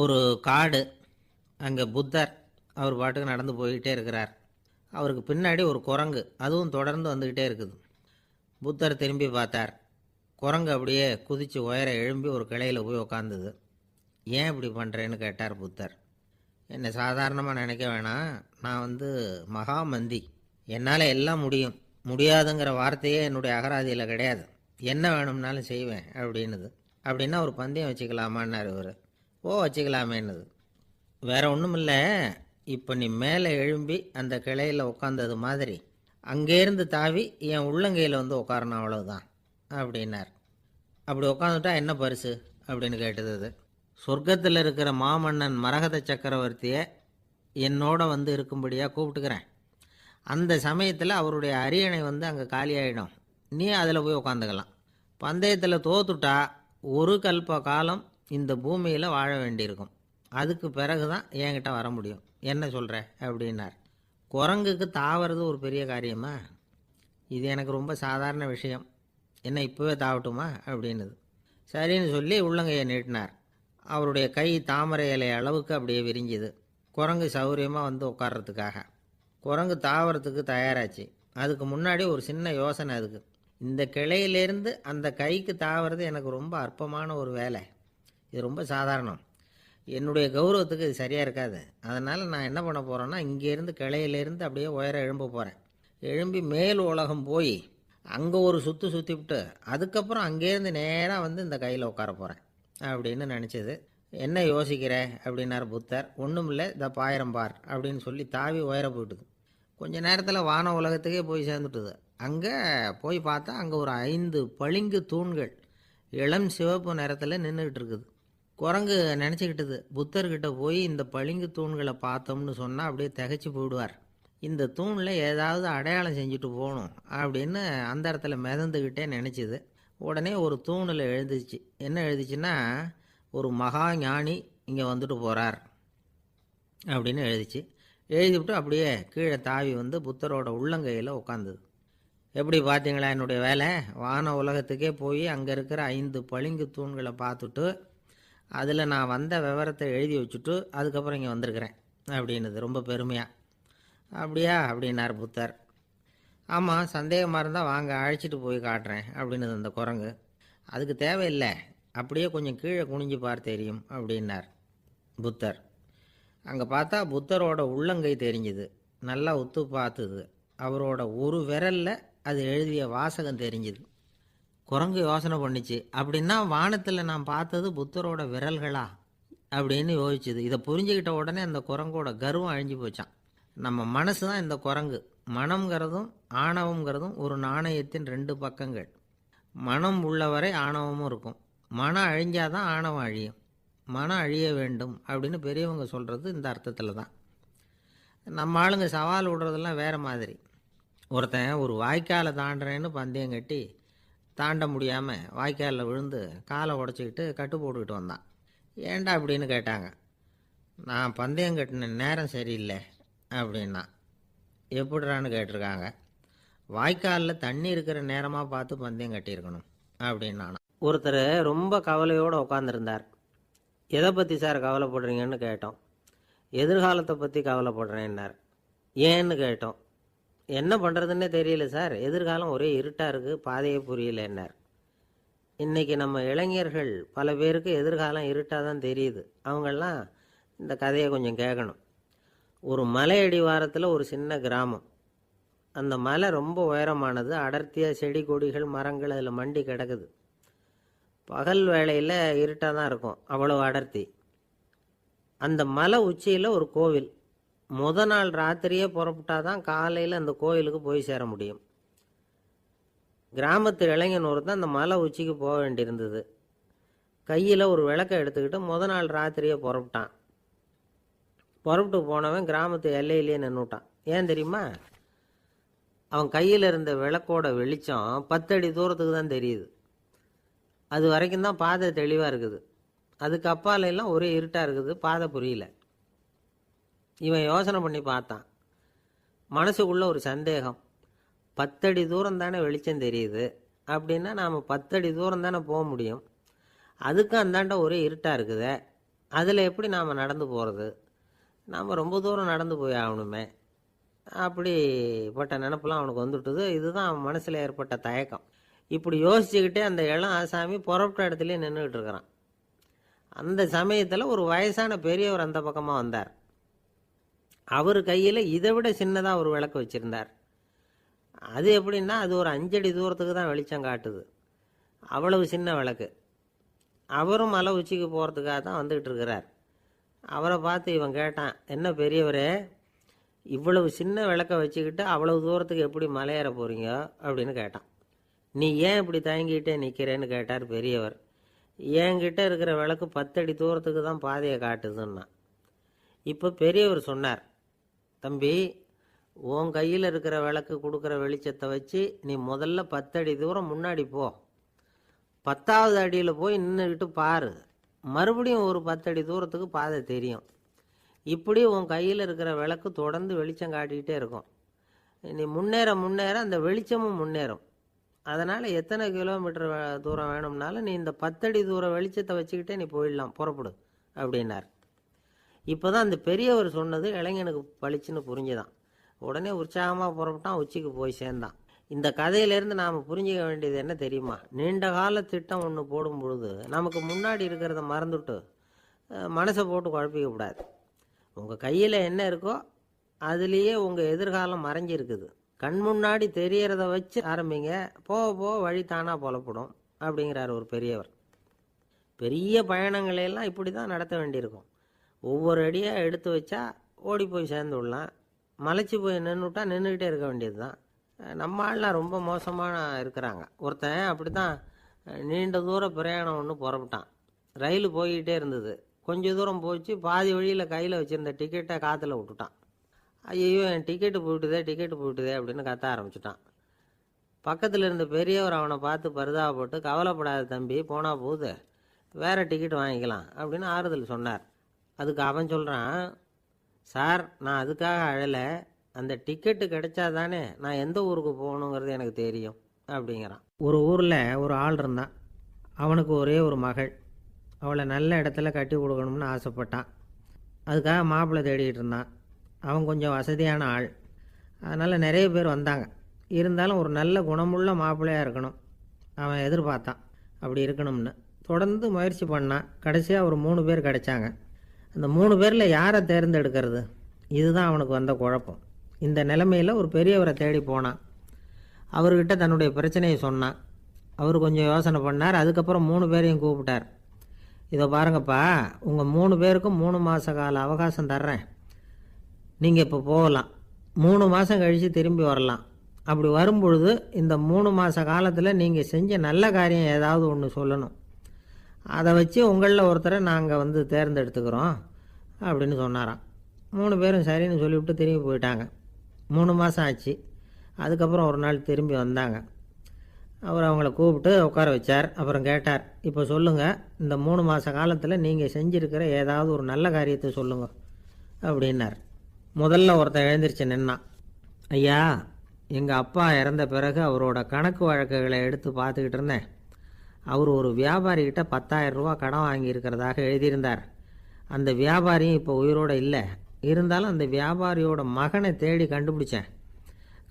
ஒரு காடு, அங்கே புத்தர் அவர் பாட்டுக்கு நடந்து போய்கிட்டே இருக்கிறார். அவருக்கு பின்னாடி ஒரு குரங்கு, அதுவும் தொடர்ந்து வந்துக்கிட்டே இருக்குது. புத்தர் திரும்பி பார்த்தார். குரங்கு அப்படியே குதித்து உயர எழும்பி ஒரு கிளையில் போய் உக்காந்துது. ஏன் இப்படி பண்ணுறேன்னு கேட்டார் புத்தர். என்னை சாதாரணமாக நினைக்க வேணாம், நான் மகாமந்தி, என்னால் எல்லாம் முடியும், முடியாதுங்கிற வார்த்தையே என்னுடைய அகராதியில் கிடையாது, என்ன வேணும்னாலும் செய்வேன் அப்படின்னுது. அப்படின்னா ஒரு பந்தயம் வச்சுக்கலாமான்னார் இவர். ஓ வச்சுக்கலாமேன்னுது. வேற ஒன்றும் இல்லை, இப்போ நீ மேலே எழும்பி அந்த கிளையில் உட்காந்தது மாதிரி அங்கேருந்து தாவி என் உள்ளங்கையில் உட்காரணும், அவ்வளவுதான் அப்படின்னார். அப்படி உட்காந்துட்டா என்ன பரிசு அப்படின்னு கேட்டது அது. சொர்க்கத்தில் இருக்கிற மாமன்னன் மரகத சக்கரவர்த்தியை என்னோட இருக்கும்படியாக கூப்பிட்டுக்கிறேன். அந்த சமயத்தில் அவருடைய அரியணை அங்கே காலியாகிடும், நீ அதில் போய் உட்காந்துக்கலாம். பந்தயத்தில் தோத்துட்டா ஒரு கல்ப காலம் இந்த பூமியில் வாழ வேண்டியிருக்கும், அதுக்கு பிறகு தான் என்கிட்ட வர முடியும், என்ன சொல்கிற அப்படின்னார். குரங்குக்கு தாவறது ஒரு பெரிய காரியமா? இது எனக்கு ரொம்ப சாதாரண விஷயம், என்ன இப்போவே தாவட்டுமா அப்படின்னுது. சரின்னு சொல்லி உள்ளங்கையை நீட்டினார். அவருடைய கை தாமரை இலை அளவுக்கு அப்படியே விரிஞ்சுது. குரங்கு சௌகரியமாக உட்கார்றதுக்காக. குரங்கு தாவறதுக்கு தயாராச்சு. அதுக்கு முன்னாடி ஒரு சின்ன யோசனை அதுக்கு. இந்த கிளையிலேருந்து அந்த கைக்கு தாவறது எனக்கு ரொம்ப அற்பமான ஒரு வேலை, இது ரொம்ப சாதாரணம், என்னுடைய கௌரவத்துக்கு இது சரியாக இருக்காது. அதனால் நான் என்ன பண்ண போகிறேன்னா, இங்கேருந்து கிளையிலேருந்து அப்படியே உயர எழும்ப போகிறேன். எழும்பி மேல் உலகம் போய் அங்கே ஒரு சுற்றிவிட்டு அதுக்கப்புறம் அங்கேருந்து நேராக இந்த கையில் உட்கார போகிறேன் அப்படின்னு நினச்சிது. என்ன யோசிக்கிற அப்படின்னார் புத்தர். ஒன்றும் இல்லை, இந்த பாயிரம் பார் அப்படின்னு சொல்லி தாவி உயர போயிட்டுது. கொஞ்ச நேரத்தில் வான உலகத்துக்கே போய் சேர்ந்துட்டுது. அங்கே போய் பார்த்தா அங்கே ஒரு 5 பளிங்கு தூண்கள் இளம் சிவப்பு நிறத்தில் நின்றுக்கிட்டு இருக்குது. குரங்கு நினச்சிக்கிட்டது, புத்தர்கிட்ட போய் இந்த பளிங்கு தூண்களை பார்த்தோம்னு சொன்னால் அப்படியே திகைச்சு போயிடுவார், இந்த தூணில் ஏதாவது அடையாளம் செஞ்சுட்டு போகணும் அப்படின்னு அந்த இடத்துல மிதந்துக்கிட்டே நினச்சிது. உடனே ஒரு தூணில் எழுதிச்சு. என்ன எழுதிச்சுன்னா, ஒரு மகா ஞானி இங்கே வந்துட்டு போகிறார் அப்படின்னு எழுதிச்சு. எழுதிவிட்டு அப்படியே கீழே தாவி புத்தரோட உள்ளங்கையில் உட்காந்துது. எப்படி பார்த்தீங்களா என்னுடைய வேலை? வான உலகத்துக்கே போய் அங்கே இருக்கிற 5 பளிங்கு தூண்களை பார்த்துட்டு அதில் நான் வந்த விவரத்தை எழுதி வச்சுட்டு அதுக்கப்புறம் இங்கே வந்திருக்கிறேன் அப்படின்னுது ரொம்ப பெருமையாக. அப்படியா அப்படின்னார் புத்தர். ஆமாம், சந்தேகமாக இருந்தால் வாங்க, அழைச்சிட்டு போய் காட்டுறேன் அப்படின்னுது அந்த குரங்கு. அதுக்கு தேவையில்லை, அப்படியே கொஞ்சம் கீழே குனிஞ்சு பார் தெரியும் அப்படின்னார் புத்தர். அங்கே பார்த்தா புத்தரோட உள்ளங்கை தெரிஞ்சுது. நல்லா உத்து பார்த்துது. அவரோட ஒரு விரலில் அது எழுதிய வாசகம் தெரிஞ்சுது. குரங்கு யோசனை பண்ணிச்சு, அப்படின்னா வானத்தில் நான் பார்த்தது புத்தரோட விரல்களா அப்படின்னு யோசிச்சுது. இதை புரிஞ்சுக்கிட்ட உடனே அந்த குரங்கோட கர்வம் அழிஞ்சு போச்சான். நம்ம மனசு தான் இந்த குரங்கு. மனம்ங்கிறதும் ஆணவம்ங்கிறதும் ஒரு நாணயத்தின் 2 பக்கங்கள். மனம் உள்ளவரை ஆணவமும் இருக்கும். மனம் அழிஞ்சாதான் ஆணவம் அழியும். மனம் அழிய வேண்டும் அப்படின்னு பெரியவங்க சொல்கிறது இந்த அர்த்தத்தில் தான். நம்ம ஆளுங்க சவால் விடுறதெல்லாம் வேறு மாதிரி. ஒருத்தன் ஒரு வாய்க்காலை தாண்டுறேன்னு பந்தயம் கட்டி தாண்ட முடியாமல் வாய்க்காலில் விழுந்து காலை உடச்சிக்கிட்டு கட்டு போட்டுக்கிட்டு வந்தான். ஏன்டா அப்படின்னு கேட்டாங்க. நான் பந்தயம் கட்டின நேரம் சரியில்லை அப்படின்னா. எப்படிறான்னு கேட்டிருக்காங்க. வாய்க்காலில் தண்ணி இருக்கிற நேரமாக பார்த்து பந்தயம் கட்டியிருக்கணும் அப்படின்னா. ஒருத்தர் ரொம்ப கவலையோடு உட்காந்துருந்தார். எதை பற்றி சார் கவலைப்படுறீங்கன்னு கேட்டோம். எதிர்காலத்தை பற்றி கவலைப்படுறேன்னார். ஏன்னு கேட்டோம். என்ன பண்ணுறதுன்னே தெரியல சார், எதிர்காலம் ஒரே இருட்டாக இருக்குது, பாதையே புரியலன்னார். இன்றைக்கி நம்ம இளைஞர்கள் பல பேருக்கு எதிர்காலம் இருட்டாக தான் தெரியுது. அவங்கெல்லாம் இந்த கதையை கொஞ்சம் கேட்கணும். ஒரு மலை அடிவாரத்தில் ஒரு சின்ன கிராமம். அந்த மலை ரொம்ப உயரமானது. அடர்த்தியாக செடி கொடிகள் மரங்கள் அதில் மண்டி கிடக்குது. பகல் வேளையில் இருட்டாக தான் இருக்கும், அவ்வளோ அடர்த்தி. அந்த மலை உச்சியில் ஒரு கோவில். நாள் ராத்திரியே புறப்பட்டாதான் காலையில் அந்த கோயிலுக்கு போய் சேர முடியும். கிராமத்து இளைஞன் ஒருத்தன் அந்த மலை உச்சிக்கு போக வேண்டியிருந்தது. கையில் ஒரு விளக்கை எடுத்துக்கிட்டு நாள் ராத்திரியே புறப்பட்டான். புறப்பட்டு போனவன் கிராமத்து எல்லையிலேயே நின்றுட்டான். ஏன் தெரியுமா? அவன் கையில் இருந்த விளக்கோட வெளிச்சம் 10 அடி தூரத்துக்கு தான் தெரியுது. அது வரைக்கும் தான் பாதை தெளிவாக இருக்குது. அதுக்கு அப்பாலெல்லாம் ஒரே இருட்டாக இருக்குது, பாதை புரியல. இவன் யோசனை பண்ணி பார்த்தான். மனசுக்குள்ள ஒரு சந்தேகம். 10 அடி தூரம் தானே வெளிச்சம் தெரியுது, அப்படின்னா நாம் 10 அடி தூரம் தானே போக முடியும், அதுக்கும் அந்தாண்ட ஒரே இருட்டாக இருக்குதே அதில் எப்படி நாம் நடந்து போகிறது? நாம் ரொம்ப தூரம் நடந்து போய் ஆகணுமே. அப்படிப்பட்ட நினப்பெல்லாம் அவனுக்கு வந்துவிட்டது. இதுதான் அவன் மனசில் ஏற்பட்ட தயக்கம். இப்படி யோசிச்சுக்கிட்டே அந்த இளம் ஆசாமி புறப்பட்ட இடத்துலையே நின்றுக்கிட்டு இருக்கிறான். அந்த சமயத்தில் ஒரு வயசான பெரியவர் அந்த பக்கமாக வந்தார். அவர் கையில் இதை விட சின்னதாக ஒரு விளக்கு வச்சுருந்தார். அது எப்படின்னா, அது ஒரு 5 அடி தூரத்துக்கு தான் வெளிச்சம் காட்டுது. அவ்வளவு சின்ன விளக்கு. அவரும் மலை உச்சிக்கு போகிறதுக்காக தான் வந்துக்கிட்டு இருக்கிறார். அவரை பார்த்து இவன் கேட்டான், என்ன பெரியவரே, இவ்வளவு சின்ன விளக்கை வச்சுக்கிட்டு அவ்வளவு தூரத்துக்கு எப்படி மலையேற போகிறீங்க அப்படின்னு கேட்டான். நீ ஏன் இப்படி தயங்கிட்டே நிற்கிறேன்னு கேட்டார் பெரியவர். என்கிட்ட இருக்கிற விளக்கு 10 அடி தூரத்துக்கு தான் பாதையை காட்டுதுன்னா. இப்போ பெரியவர் சொன்னார், தம்பி, உன் கையில் இருக்கிற விளக்கு கொடுக்குற வெளிச்சத்தை வச்சு நீ முதல்ல 10 அடி தூரம் முன்னாடி போ. 10வது அடியில் போய் நின்றுக்கிட்டு பாரு. மறுபடியும் ஒரு 10 அடி தூரத்துக்கு பாதை தெரியும். இப்படி உன் கையில் இருக்கிற விளக்கு தொடர்ந்து வெளிச்சம் காட்டிக்கிட்டே இருக்கும். நீ முன்னேற முன்னேற அந்த வெளிச்சமும் முன்னேறும். அதனால் எத்தனை கிலோமீட்டர் தூரம் வேணும்னாலும் நீ இந்த 10 அடி தூரம் வெளிச்சத்தை வச்சுக்கிட்டே நீ போயிடலாம், புறப்படு அப்படின்னார். இப்போ தான் அந்த பெரியவர் சொன்னது இளைஞனுக்கு பளிச்சுன்னு புரிஞ்சுதான். உடனே உற்சாகமாக புறப்பட்டான், உச்சிக்கு போய் சேர்ந்தான். இந்த கதையிலேருந்து நாம் புரிஞ்சிக்க வேண்டியது என்ன தெரியுமா? நீண்ட கால திட்டம் ஒன்று போடும் பொழுது நமக்கு முன்னாடி இருக்கிறத மறந்துட்டு மனசை போட்டு குழப்பிக்க கூடாது. உங்கள் கையில் என்ன இருக்கோ அதுலேயே உங்கள் எதிர்காலம் மறைஞ்சிருக்குது. கண் முன்னாடி தெரியறத வச்சு ஆரம்பிங்க, போக போக வழி தானாக புலப்படும் அப்படிங்கிறார் ஒரு பெரியவர். பெரிய பயணங்களையெல்லாம் இப்படி தான் நடத்த வேண்டியிருக்கும். ஒவ்வொரு அடியாக எடுத்து வச்சா ஓடி போய் சேர்ந்து விடலாம். மலைச்சி போய் நின்றுட்டா நின்றுக்கிட்டே இருக்க வேண்டியது தான். நம்ம ஆள்லாம் ரொம்ப மோசமான இருக்கிறாங்க. ஒருத்தன் அப்படி தான் நீண்ட தூர பிரயாணம் ஒன்று புறப்பட்டான். ரயில் போய்கிட்டே இருந்தது. கொஞ்சம் தூரம் போச்சு, பாதி வழியில் கையில் வச்சுருந்த டிக்கெட்டை காற்றுல விட்டுட்டான். ஐயோ, என் டிக்கெட்டு போயிட்டுதே அப்படின்னு கத்த ஆரம்பிச்சிட்டான். பக்கத்தில் இருந்த பெரியவர் அவனை பார்த்து பரிதாபப்பட்டு, கவலைப்படாத தம்பி, போனால் போகுது, வேறு டிக்கெட் வாங்கிக்கலாம் அப்படின்னு ஆறுதல் சொன்னார். அதுக்கு அவன் சொல்கிறான், சார், நான் அதுக்காக அழலை, அந்த டிக்கெட்டு கிடைச்சா தானே நான் எந்த ஊருக்கு போகணுங்கிறது எனக்கு தெரியும் அப்படிங்கிறான். ஒரு ஊரில் ஒரு ஆள் இருந்தான். அவனுக்கு ஒரே ஒரு மகள். அவளை நல்ல இடத்துல கட்டி கொடுக்கணும்னு ஆசைப்பட்டான். அதுக்காக மாப்பிள்ளை தேடிகிட்டு இருந்தான். அவன் கொஞ்சம் வசதியான ஆள். அதனால் நிறைய பேர் வந்தாங்க. இருந்தாலும் ஒரு நல்ல குணமுள்ள மாப்பிள்ளையாக இருக்கணும் அவன் எதிர்பார்த்தான். அப்படி இருக்கணும்னு தொடர்ந்து முயற்சி பண்ணான். கடைசியாக ஒரு 3 பேர் கிடைச்சாங்க. அந்த 3 பேரில் யாரை தேர்ந்தெடுக்கிறது? இதுதான் அவனுக்கு வந்த குழப்பம். இந்த நிலைமையில் ஒரு பெரியவரை தேடி போனான். அவர்கிட்ட தன்னுடைய பிரச்சனையை சொன்னான். அவர் கொஞ்சம் யோசனை பண்ணார். அதுக்கப்புறம் 3 பேரையும் கூப்பிட்டார். இதை பாருங்கப்பா, உங்கள் 3 பேருக்கும் 3 மாத கால அவகாசம் தர்றேன். நீங்கள் இப்போ போகலாம். 3 மாதம் கழித்து திரும்பி வரலாம். அப்படி வரும்பொழுது இந்த 3 மாத காலத்தில் நீங்கள் செஞ்ச நல்ல காரியம் ஏதாவது ஒன்று சொல்லணும். அதை வச்சு உங்களில் ஒருத்தரை நாங்கள் தேர்ந்தெடுத்துக்கிறோம் அப்படின்னு சொன்னாராம். 3 பேரும் சரின்னு சொல்லிவிட்டு திரும்பி போயிட்டாங்க. 3 மாதம் ஆச்சு. அதுக்கப்புறம் ஒரு நாள் திரும்பி வந்தாங்க. அவர் அவங்கள கூப்பிட்டு உட்கார வச்சார். அப்புறம் கேட்டார், இப்போ சொல்லுங்கள், இந்த 3 மாத காலத்தில் நீங்கள் செஞ்சுருக்கிற ஏதாவது ஒரு நல்ல காரியத்தை சொல்லுங்கள் அப்படின்னார். முதல்ல ஒருத்தன் எழுந்திரிச்சு நின்னான். ஐயா, எங்கள் அப்பா இறந்த பிறகு அவரோட கணக்கு வழக்குகளை எடுத்து பார்த்துக்கிட்டு இருந்தேன். அவர் ஒரு வியாபாரிகிட்ட 10,000 ரூபா கடன் வாங்கியிருக்கிறதாக எழுதியிருந்தார். அந்த வியாபாரியும் இப்போ உயிரோடு இல்லை. இருந்தாலும் அந்த வியாபாரியோட மகனை தேடி கண்டுபிடிச்சேன்.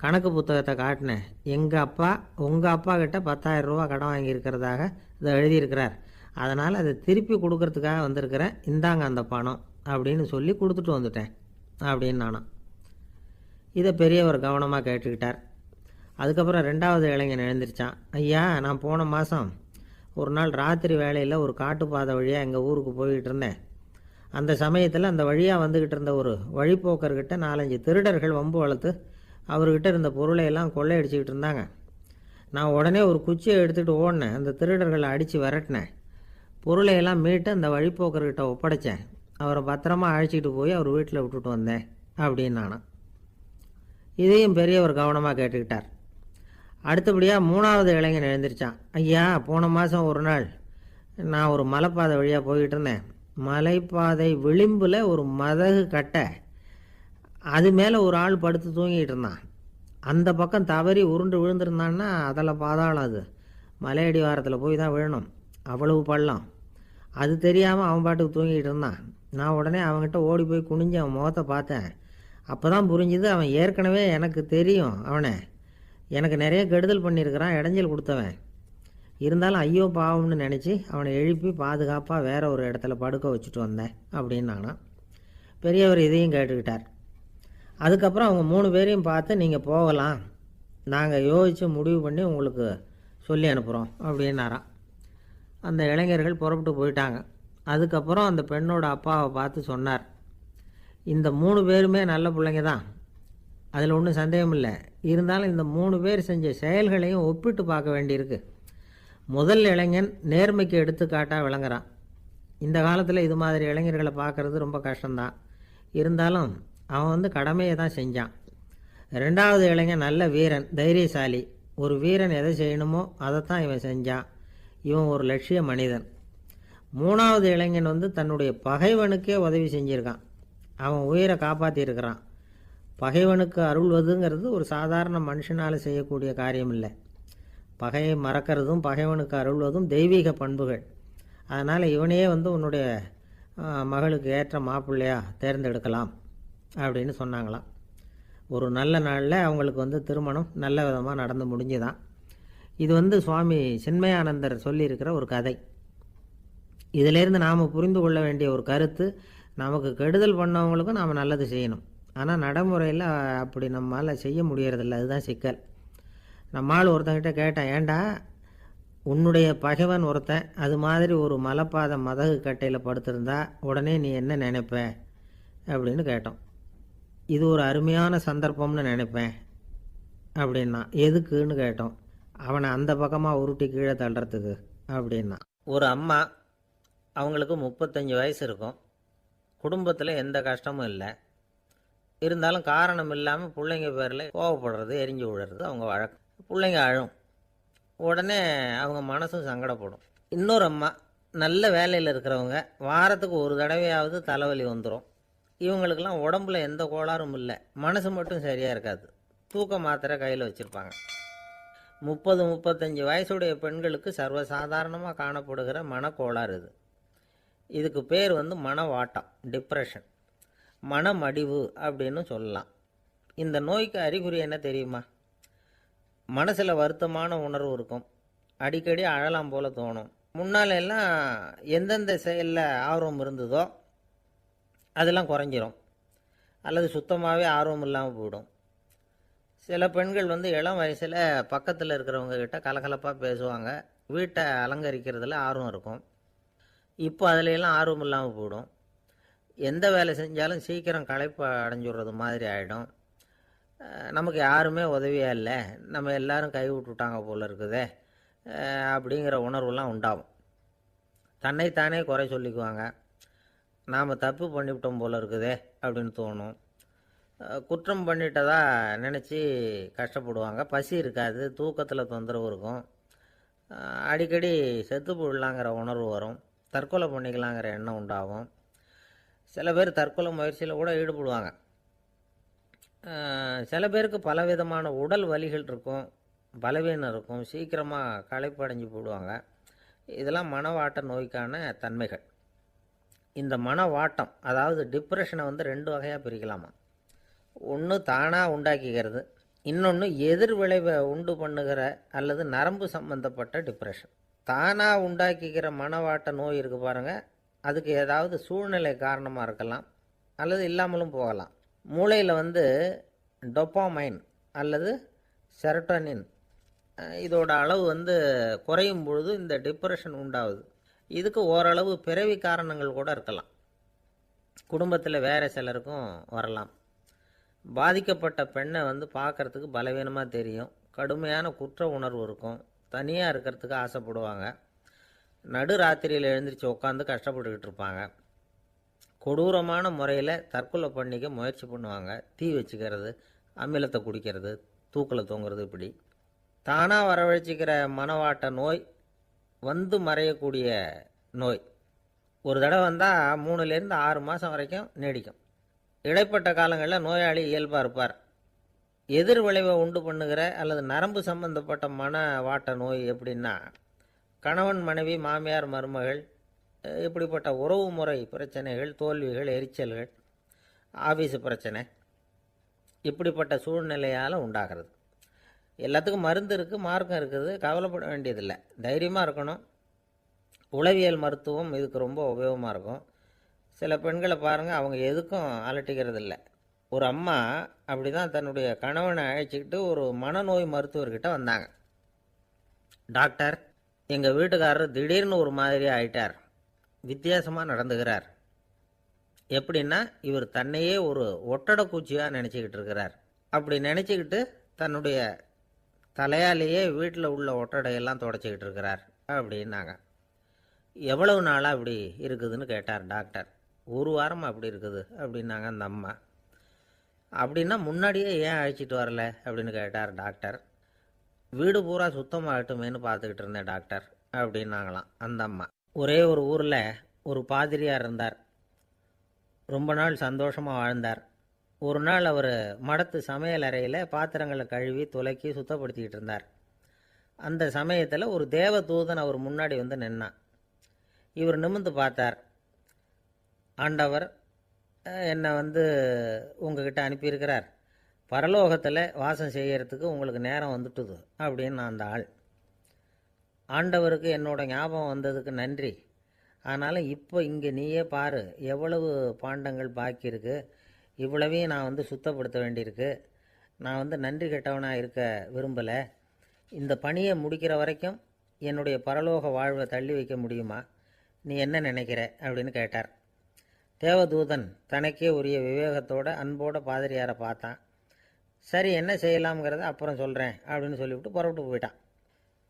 கணக்கு புத்தகத்தை காட்டினேன். எங்கள் அப்பா உங்கள் அப்பா கிட்ட 10,000 ரூபா கடன் வாங்கியிருக்கிறதாக இதை எழுதியிருக்கிறார். அதனால் அதை திருப்பி கொடுக்கறதுக்காக வந்திருக்கிறேன். இந்தாங்க அந்த பணம் அப்படின்னு சொல்லி கொடுத்துட்டு வந்துட்டேன் அப்படின்னு நானும். இதை பெரியவர் கவனமாக கேட்டுக்கிட்டார். அதுக்கப்புறம் 2வது இளைஞன் எழுந்திரிச்சான். ஐயா, நான் போன மாதம் ஒரு நாள் ராத்திரி வேளையில் ஒரு காட்டுப்பாதை வழியாக எங்கள் ஊருக்கு போய்கிட்டு இருந்தேன். அந்த சமயத்தில் அந்த வழியாக வந்துக்கிட்டு இருந்த ஒரு வழிப்போக்கர்கிட்ட 4-5 திருடர்கள் வம்பு வளர்த்து அவர்கிட்ட இருந்த பொருளையெல்லாம் கொள்ளையடிச்சிக்கிட்டு இருந்தாங்க. நான் உடனே ஒரு குச்சியை எடுத்துகிட்டு ஓடினேன். அந்த திருடர்களை அடித்து விரட்டினேன். பொருளையெல்லாம் மீட்டு அந்த வழிப்போக்கர்கிட்ட ஒப்படைச்சேன். அவரை பத்திரமா அழைச்சிக்கிட்டு போய் அவர் வீட்டில் விட்டுட்டு வந்தேன் அப்படின்னு நானும். இதையும் பெரியவர் கவனமாக கேட்டுக்கிட்டார். அடுத்தபடியாக 3வது இளைஞன் எழுந்திரிச்சான். ஐயா, போன மாதம் ஒரு நாள் நான் ஒரு மலைப்பாதை வழியாக போய்கிட்டு இருந்தேன். மலைப்பாதை விளிம்பில் ஒரு மதகு கட்டை, அது மேலே ஒரு ஆள் படுத்து தூங்கிட்டு இருந்தான். அந்த பக்கம் தவறி உருண்டு விழுந்திருந்தான்னா அதில் பாதாளம். அது மலையடி வாரத்தில் போய் தான் விழணும். அவ்வளவு பள்ளம். அது தெரியாமல் அவன் பாட்டுக்கு தூங்கிட்டு இருந்தான். நான் உடனே அவன்கிட்ட ஓடி போய் குனிஞ்சு அவன் முகத்தை பார்த்தேன். அப்போ தான் புரிஞ்சுது, அவன் ஏற்கனவே எனக்கு தெரியும். அவனை எனக்கு நிறைய கெடுதல் பண்ணியிருக்கிறான், இடைஞ்சல் கொடுத்தவன். இருந்தாலும் ஐயோ பாவம்னு நினச்சி அவனை எழுப்பி பாதுகாப்பாக வேற ஒரு இடத்துல படுக்க வச்சுட்டு வந்தேன் அப்படின்னானா. பெரியவர் இதையும் கேட்டுக்கிட்டார். அதுக்கப்புறம் அவங்க 3 பேரையும் பார்த்து, நீங்கள் போகலாம், நாங்கள் யோசித்து முடிவு பண்ணி உங்களுக்கு சொல்லி அனுப்புகிறோம் அப்படின்னாராம். அந்த இளைஞர்கள் புறப்பட்டு போயிட்டாங்க. அதுக்கப்புறம் அந்த பெண்ணோட அப்பாவை பார்த்து சொன்னார், இந்த 3 பேருமே நல்ல பிள்ளைங்க தான், அதில் ஒன்றும் சந்தேகம் இல்லை. இருந்தாலும் இந்த 3 பேர் செஞ்ச செயல்களையும் ஒப்பிட்டு பார்க்க வேண்டியிருக்கு. முதல் இளைஞன் நேர்மைக்கு எடுத்துக்காட்டாக விளங்குறான். இந்த காலத்தில் இது மாதிரி இளைஞர்களை பார்க்குறது ரொம்ப கஷ்டம்தான். இருந்தாலும் அவன் கடமையை தான் செஞ்சான். 2வது இளைஞன் நல்ல வீரன், தைரியசாலி. ஒரு வீரன் எதை செய்யணுமோ அதைத்தான் இவன் செஞ்சான். இவன் ஒரு லட்சிய மனிதன். 3வது இளைஞன் தன்னுடைய பகைவனுக்கே உதவி செஞ்சுருக்கான். அவன் உயிரை காப்பாற்றியிருக்கிறான். பகைவனுக்கு அருள்வதுங்கிறது ஒரு சாதாரண மனுஷனால் செய்யக்கூடிய காரியம் இல்லை. பகையை மறக்கிறதும் பகைவனுக்கு அருள்வதும் தெய்வீக பண்புகள். அதனால் இவனையே உன்னுடைய மகளுக்கு ஏற்ற மாப்பிள்ளையா தேர்ந்தெடுக்கலாம் அப்படின்னு சொன்னாங்களாம். ஒரு நல்ல நாளில் அவங்களுக்கு திருமணம் நல்ல விதமாக நடந்து முடிஞ்சுதான். இது சுவாமி சின்மயானந்தர் சொல்லியிருக்கிற ஒரு கதை. இதிலேருந்து நாம் புரிந்து கொள்ள வேண்டிய ஒரு கருத்து, நமக்கு கெடுதல் பண்ணவங்களுக்கும் நாம் நல்லது செய்யணும். ஆனால் நடைமுறையில் அப்படி நம்மளால் செய்ய முடியறதில்ல. அதுதான் சிக்கல். நம்மால் ஒருத்தங்கிட்ட கேட்டேன், ஏண்டா உன்னுடைய பகைவன் ஒருத்தன் அது மாதிரி ஒரு மலைப்பாதை மதகு கட்டையில் படுத்திருந்தா உடனே நீ என்ன நினைப்ப அப்படின்னு கேட்டோம். இது ஒரு அருமையான சந்தர்ப்பம்னு நினைப்பேன் அப்படின்னா. எதுக்குன்னு கேட்டோம். அவனை அந்த பக்கமாக உருட்டி கீழே தள்ளுறதுக்கு அப்படின்னா. ஒரு அம்மா, அவங்களுக்கு 35 வயசு இருக்கும். குடும்பத்தில் எந்த கஷ்டமும் இல்லை. இருந்தாலும் காரணம் இல்லாமல் பிள்ளைங்க பேரில் கோவப்படுறது, எரிஞ்சு விழுறது அவங்க வழக்கம். பிள்ளைங்க அழும். உடனே அவங்க மனசும் சங்கடப்படும். இன்னொரு அம்மா, நல்ல வேலையில் இருக்கிறவங்க, வாரத்துக்கு ஒரு தடவையாவது தலைவலி வந்துடும். இவங்களுக்கெல்லாம் உடம்புல எந்த கோளாறும் இல்லை, மனசு மட்டும் சரியாக இருக்காது. தூக்க மாத்திரை கையில் வச்சுருப்பாங்க. 30-35 வயசுடைய பெண்களுக்கு சர்வசாதாரணமாக காணப்படுகிற மனக்கோளாறு இது. இதுக்கு பேர் மனவாட்டம், டிப்ரெஷன், மனமடிவு அப்படின்னு சொல்லலாம். இந்த நோய்க்கு அறிகுறி என்ன தெரியுமா? மனசில் வருத்தமான உணர்வு இருக்கும். அடிக்கடி அழலாம் போல தோணும். முன்னால் எல்லாம் எந்தெந்த செயலில் ஆர்வம் இருந்ததோ அதெல்லாம் குறைஞ்சிரும், அல்லது சுத்தமாகவே ஆர்வம் இல்லாமல் போயிடும். சில பெண்கள் இளம் வயசில் பக்கத்தில் இருக்கிறவங்க கிட்ட கலகலப்பாக பேசுவாங்க, வீட்டை அலங்கரிக்கிறதுல ஆர்வம் இருக்கும். இப்போ அதிலெல்லாம் ஆர்வம் இல்லாமல் போயிடும். எந்த வேலை செஞ்சாலும் சீக்கிரம் களைப்பு அடைஞ்சுடுறது மாதிரி ஆகிடும். நமக்கு யாருமே உதவியாக இல்லை, நம்ம எல்லாரும் கை விட்டுட்டாங்க போல் இருக்குதே அப்படிங்கிற உணர்வுலாம் உண்டாகும். தன்னைத்தானே குறை சொல்லிக்குவாங்க. நாம் தப்பு பண்ணிவிட்டோம் போல் இருக்குதே அப்படின்னு தோணும். குற்றம் பண்ணிட்டதா நினச்சி கஷ்டப்படுவாங்க. பசி இருக்காது, தூக்கத்தில் தொந்தரவு இருக்கும். அடிக்கடி செத்து போடலாங்கிற உணர்வு வரும். தற்கொலை பண்ணிக்கலாங்கிற எண்ணம் உண்டாகும். சில பேர் தற்கொலை முயற்சியில் கூட ஈடுபடுவாங்க. சில பேருக்கு பலவிதமான உடல் வலிகள் இருக்கும், பலவீனம் இருக்கும், சீக்கிரமாக களைப்படைஞ்சு போடுவாங்க. இதெல்லாம் மனவாட்ட நோய்க்கான தன்மைகள். இந்த மனவாட்டம், அதாவது டிப்ரெஷனை 2 வகையாக பிரிக்கலாமா. ஒன்று தானாக உண்டாக்கிக்கிறது, இன்னொன்று எதிர் விளைவை உண்டு பண்ணுகிற அல்லது நரம்பு சம்பந்தப்பட்ட டிப்ரெஷன். தானாக உண்டாக்கிக்கிற மனவாட்ட நோய் இருக்குது பாருங்கள், அதுக்கு ஏதாவது சூழ்நிலை காரணமாக இருக்கலாம், அல்லது இல்லாமலும் போகலாம். மூளையில் டொப்பாமைன் அல்லது செரட்டோனின் இதோட அளவு குறையும் பொழுது இந்த டிப்ரெஷன் உண்டாகுது. இதுக்கு ஓரளவு பிறவி காரணங்கள் கூட இருக்கலாம். குடும்பத்தில் வேறு சிலருக்கும் வரலாம். பாதிக்கப்பட்ட பெண்ணை பார்க்குறதுக்கு பலவீனமாக தெரியும், கடுமையான குற்ற உணர்வு இருக்கும், தனியாக இருக்கிறதுக்கு ஆசைப்படுவாங்க, நடு ராத்திரியில் எழுந்திரிச்சு உட்காந்து கஷ்டப்பட்டுக்கிட்டு இருப்பாங்க, கொடூரமான முறையில் தற்கொலை பண்ணிக்க முயற்சி பண்ணுவாங்க, தீ வச்சுக்கிறது, அமிலத்தை குடிக்கிறது, தூக்கில் தொங்குறது. இப்படி தானாக வரவழைச்சிக்கிற மனவாட்ட நோய் மறையக்கூடிய நோய். ஒரு தடவை வந்தால் 3லேருந்து 6 மாதம் வரைக்கும் நீடிக்கும். இடைப்பட்ட காலங்களில் நோயாளி இயல்பாக இருப்பார். எதிர் விளைவை உண்டு பண்ணுகிற அல்லது நரம்பு சம்பந்தப்பட்ட மன வாட்ட நோய் எப்படின்னா, கணவன் மனைவி, மாமியார் மருமகள், இப்படிப்பட்ட உறவு முறை பிரச்சனைகள், தோல்விகள், எரிச்சல்கள், ஆஃபீஸு பிரச்சனை, இப்படிப்பட்ட சூழ்நிலையால் உண்டாகிறது. எல்லாத்துக்கும் மருந்து இருக்குது, மார்க்கம் இருக்குது, கவலைப்பட வேண்டியதில்லை, தைரியமாக இருக்கணும். உளவியல் மருத்துவம் இதுக்கு ரொம்ப உபயோகமாக இருக்கும். சில பெண்களை பாருங்கள், அவங்க எதுக்கும் அலட்டிக்கிறது இல்லை. ஒரு அம்மா அப்படி தான் தன்னுடைய கணவனை அழைச்சிக்கிட்டு ஒரு மனநோய் மருத்துவர்கிட்ட வந்தாங்க. டாக்டர், எங்கள் வீட்டுக்காரர் திடீர்னு ஒரு மாதிரி ஆயிட்டார், வித்தியாசமாக நடந்துக்கிறார். எப்படின்னா, இவர் தன்னையே ஒரு ஒட்டடை பூச்சியாக நினச்சிக்கிட்டு இருக்கிறார். அப்படி நினச்சிக்கிட்டு தன்னுடைய தலையாலேயே வீட்டில் உள்ள ஒட்டடையெல்லாம் தொடச்சிக்கிட்டு இருக்கிறார் அப்படின்னாங்க. எவ்வளவு நாளாக அப்படி இருக்குதுன்னு கேட்டார் டாக்டர். ஒரு வாரமாக அப்படி இருக்குது அப்படின்னாங்க அந்த அம்மா. அப்படின்னா முன்னாடியே ஏன் அழைச்சிட்டு வரல அப்படின்னு கேட்டார் டாக்டர். வீடு பூரா சுத்தமாகட்டுமேனு பார்த்துக்கிட்டு இருந்தேன் டாக்டர் அப்படின்னாங்களாம் அந்த அம்மா. ஒரே ஒரு ஊரில் ஒரு பாதிரியார் இருந்தார். ரொம்ப நாள் சந்தோஷமாக வாழ்ந்தார். ஒரு நாள் அவர் மடத்து சமையல் அறையில் பாத்திரங்களை கழுவி துலக்கி சுத்தப்படுத்திக்கிட்டு இருந்தார். அந்த சமயத்தில் ஒரு தேவதூதன் அவர் முன்னாடி வந்து நின்னான். இவர் நிமிர்ந்து பார்த்தார். ஆண்டவர் என்னை உங்ககிட்ட அனுப்பியிருக்கிறார், பரலோகத்தில் வாசம் செய்யறதுக்கு உங்களுக்கு நேரம் வந்துட்டுது அப்படின்னு அந்த ஆள். ஆண்டவருக்கு என்னோட ஞாபகம் வந்ததுக்கு நன்றி. ஆனாலும் இப்போ இங்கே நீயே பாரு, எவ்வளவு பாண்டங்கள் பாக்கி இருக்குது, இவ்வளவையும் நான் சுத்தப்படுத்த வேண்டியிருக்கு. நான் நன்றி கெட்டவனாக இருக்க விரும்பலை. இந்த பணியை முடிக்கிற வரைக்கும் என்னுடைய பரலோக வாழ்வை தள்ளி வைக்க முடியுமா? நீ என்ன நினைக்கிற அப்படின்னு கேட்டார். தேவதூதன் தனக்கே உரிய விவேகத்தோட அன்போட பாதிரியாரை பார்த்தான். சரி, என்ன செய்யலாம்ங்கிறத அப்புறம் சொல்கிறேன் அப்படின்னு சொல்லிவிட்டு புறப்பட்டு போயிட்டான்.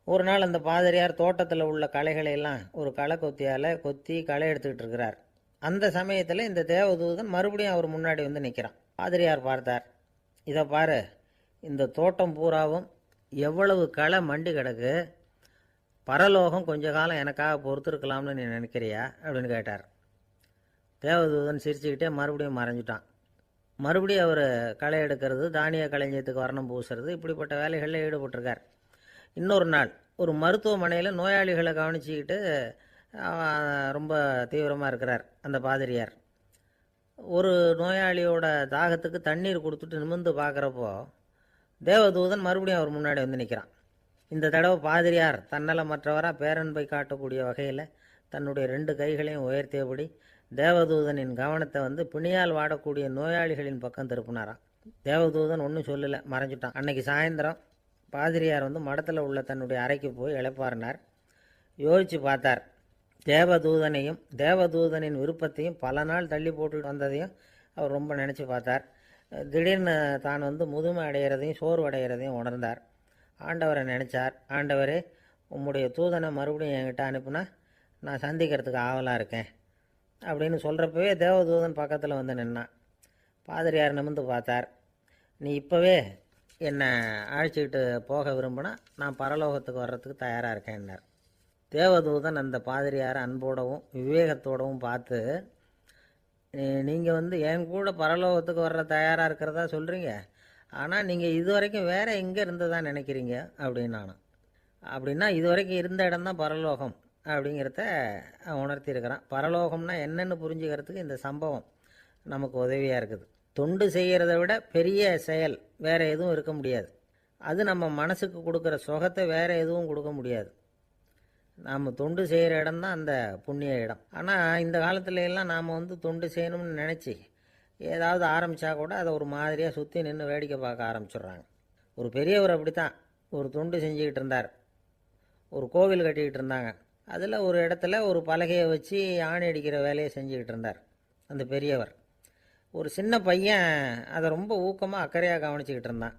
ஒரு நாள் அந்த பாதிரியார் தோட்டத்தில் உள்ள களைகளை எல்லாம் ஒரு களை கொத்தியால் கொத்தி களை எடுத்துக்கிட்டு இருக்கிறார். அந்த சமயத்தில் இந்த தேவதூதன் மறுபடியும் அவர் முன்னாடி நிற்கிறான். பாதிரியார் பார்த்தார். இதை பாரு, இந்த தோட்டம் பூராவும் எவ்வளவு களை மண்டி கிடக்கு, பரலோகம் கொஞ்ச காலம் எனக்காக பொறுத்திருக்கலாம்னு நீ நினைக்கிறியா அப்படின்னு கேட்டார். தேவதூதன் சிரிச்சுக்கிட்டே மறுபடியும் மறைஞ்சிட்டான். மறுபடியும் அவர் களை எடுக்கிறது, தானிய களஞ்சியத்துக்கு வர்ணம் பூசுறது, இப்படிப்பட்ட வேலைகளில் ஈடுபட்டிருக்கார். இன்னொரு நாள் ஒரு மருத்துவமனையில் நோயாளிகளை கவனிச்சிக்கிட்டு ரொம்ப தீவிரமாக இருக்கிறார் அந்த பாதிரியார். ஒரு நோயாளியோட தாகத்துக்கு தண்ணீர் கொடுத்துட்டு நிமிர்ந்து பார்க்குறப்போ தேவதூதன் மறுபடியும் அவர் முன்னாடி நிற்கிறான். இந்த தடவை பாதிரியார் தன்னலமற்றவராக பேரன்பை காட்டக்கூடிய வகையில் தன்னுடைய 2 கைகளையும் உயர்த்தியபடி தேவதூதனின் கவனத்தை பிணியால் வாடக்கூடிய நோயாளிகளின் பக்கம் திருப்பினாராம். தேவதூதன் ஒன்றும் சொல்லலை, மறைஞ்சிட்டான். அன்னைக்கு சாயந்தரம் பாதிரியார் மடத்தில் உள்ள தன்னுடைய அறைக்கு போய் இளைப்பாறினார். யோசித்து பார்த்தார். தேவதூதனையும் தேவதூதனின் விருப்பத்தையும் பல நாள் தள்ளி போட்டு வந்ததையும் அவர் ரொம்ப நினச்சி பார்த்தார். திடீர்னு தான் முதுமை அடைகிறதையும் சோர்வு அடைகிறதையும் உணர்ந்தார். ஆண்டவரை நினச்சார். ஆண்டவரே, உம்முடைய தூதனை மறுபடியும் என்கிட்ட அனுப்புனா நான் சந்திக்கிறதுக்கு ஆவலாக இருக்கேன் அப்படின்னு சொல்கிறப்பவே தேவதூதன் பக்கத்தில் நின்னான். பாதிரியார் நிமிர்ந்து பார்த்தார். நீ இப்போவே என்னை அழைச்சிக்கிட்டு போக விரும்பினா நான் பரலோகத்துக்கு வர்றதுக்கு தயாராக இருக்கேன்னார். தேவதூதன் அந்த பாதிரியாரை அன்போடவும் விவேகத்தோடவும் பார்த்து, நீங்கள் என் கூட பரலோகத்துக்கு வர்ற தயாராக இருக்கிறதா சொல்கிறீங்க, ஆனால் நீங்கள் இது வரைக்கும் வேறு எங்கே இருந்ததா நினைக்கிறீங்க அப்படின்னானா. அப்படின்னா இது வரைக்கும் இருந்த இடம்தான் பரலோகம் அப்படிங்கிறத உணர்த்தியிருக்கிறான். பரலோகம்னா என்னென்னு புரிஞ்சுக்கிறதுக்கு இந்த சம்பவம் நமக்கு உதவியாக இருக்குது. தொண்டு செய்கிறத விட பெரிய செயல் வேறு எதுவும் இருக்க முடியாது. அது நம்ம மனசுக்கு கொடுக்குற சுகத்தை வேறு எதுவும் கொடுக்க முடியாது. நாம் தொண்டு செய்கிற இடம் தான் அந்த புண்ணிய இடம். ஆனால் இந்த காலத்துல எல்லாம் நாம் தொண்டு செய்யணும்னு நினச்சி ஏதாவது ஆரம்பித்தா கூட அதை ஒரு மாதிரியாக சுற்றி நின்று வேடிக்கை பார்க்க ஆரம்பிச்சிடுறாங்க. ஒரு பெரியவர் அப்படி தான் ஒரு தொண்டு செஞ்சுக்கிட்டு இருந்தார். ஒரு கோவில் கட்டிக்கிட்டு இருந்தாங்க. அதில் ஒரு இடத்துல ஒரு பலகையை வச்சு ஆணி அடிக்கிற வேலையை செஞ்சுக்கிட்டு இருந்தார் அந்த பெரியவர். ஒரு சின்ன பையன் அதை ரொம்ப ஊக்கமாக அக்கறையாக கவனிச்சிக்கிட்டு இருந்தான்.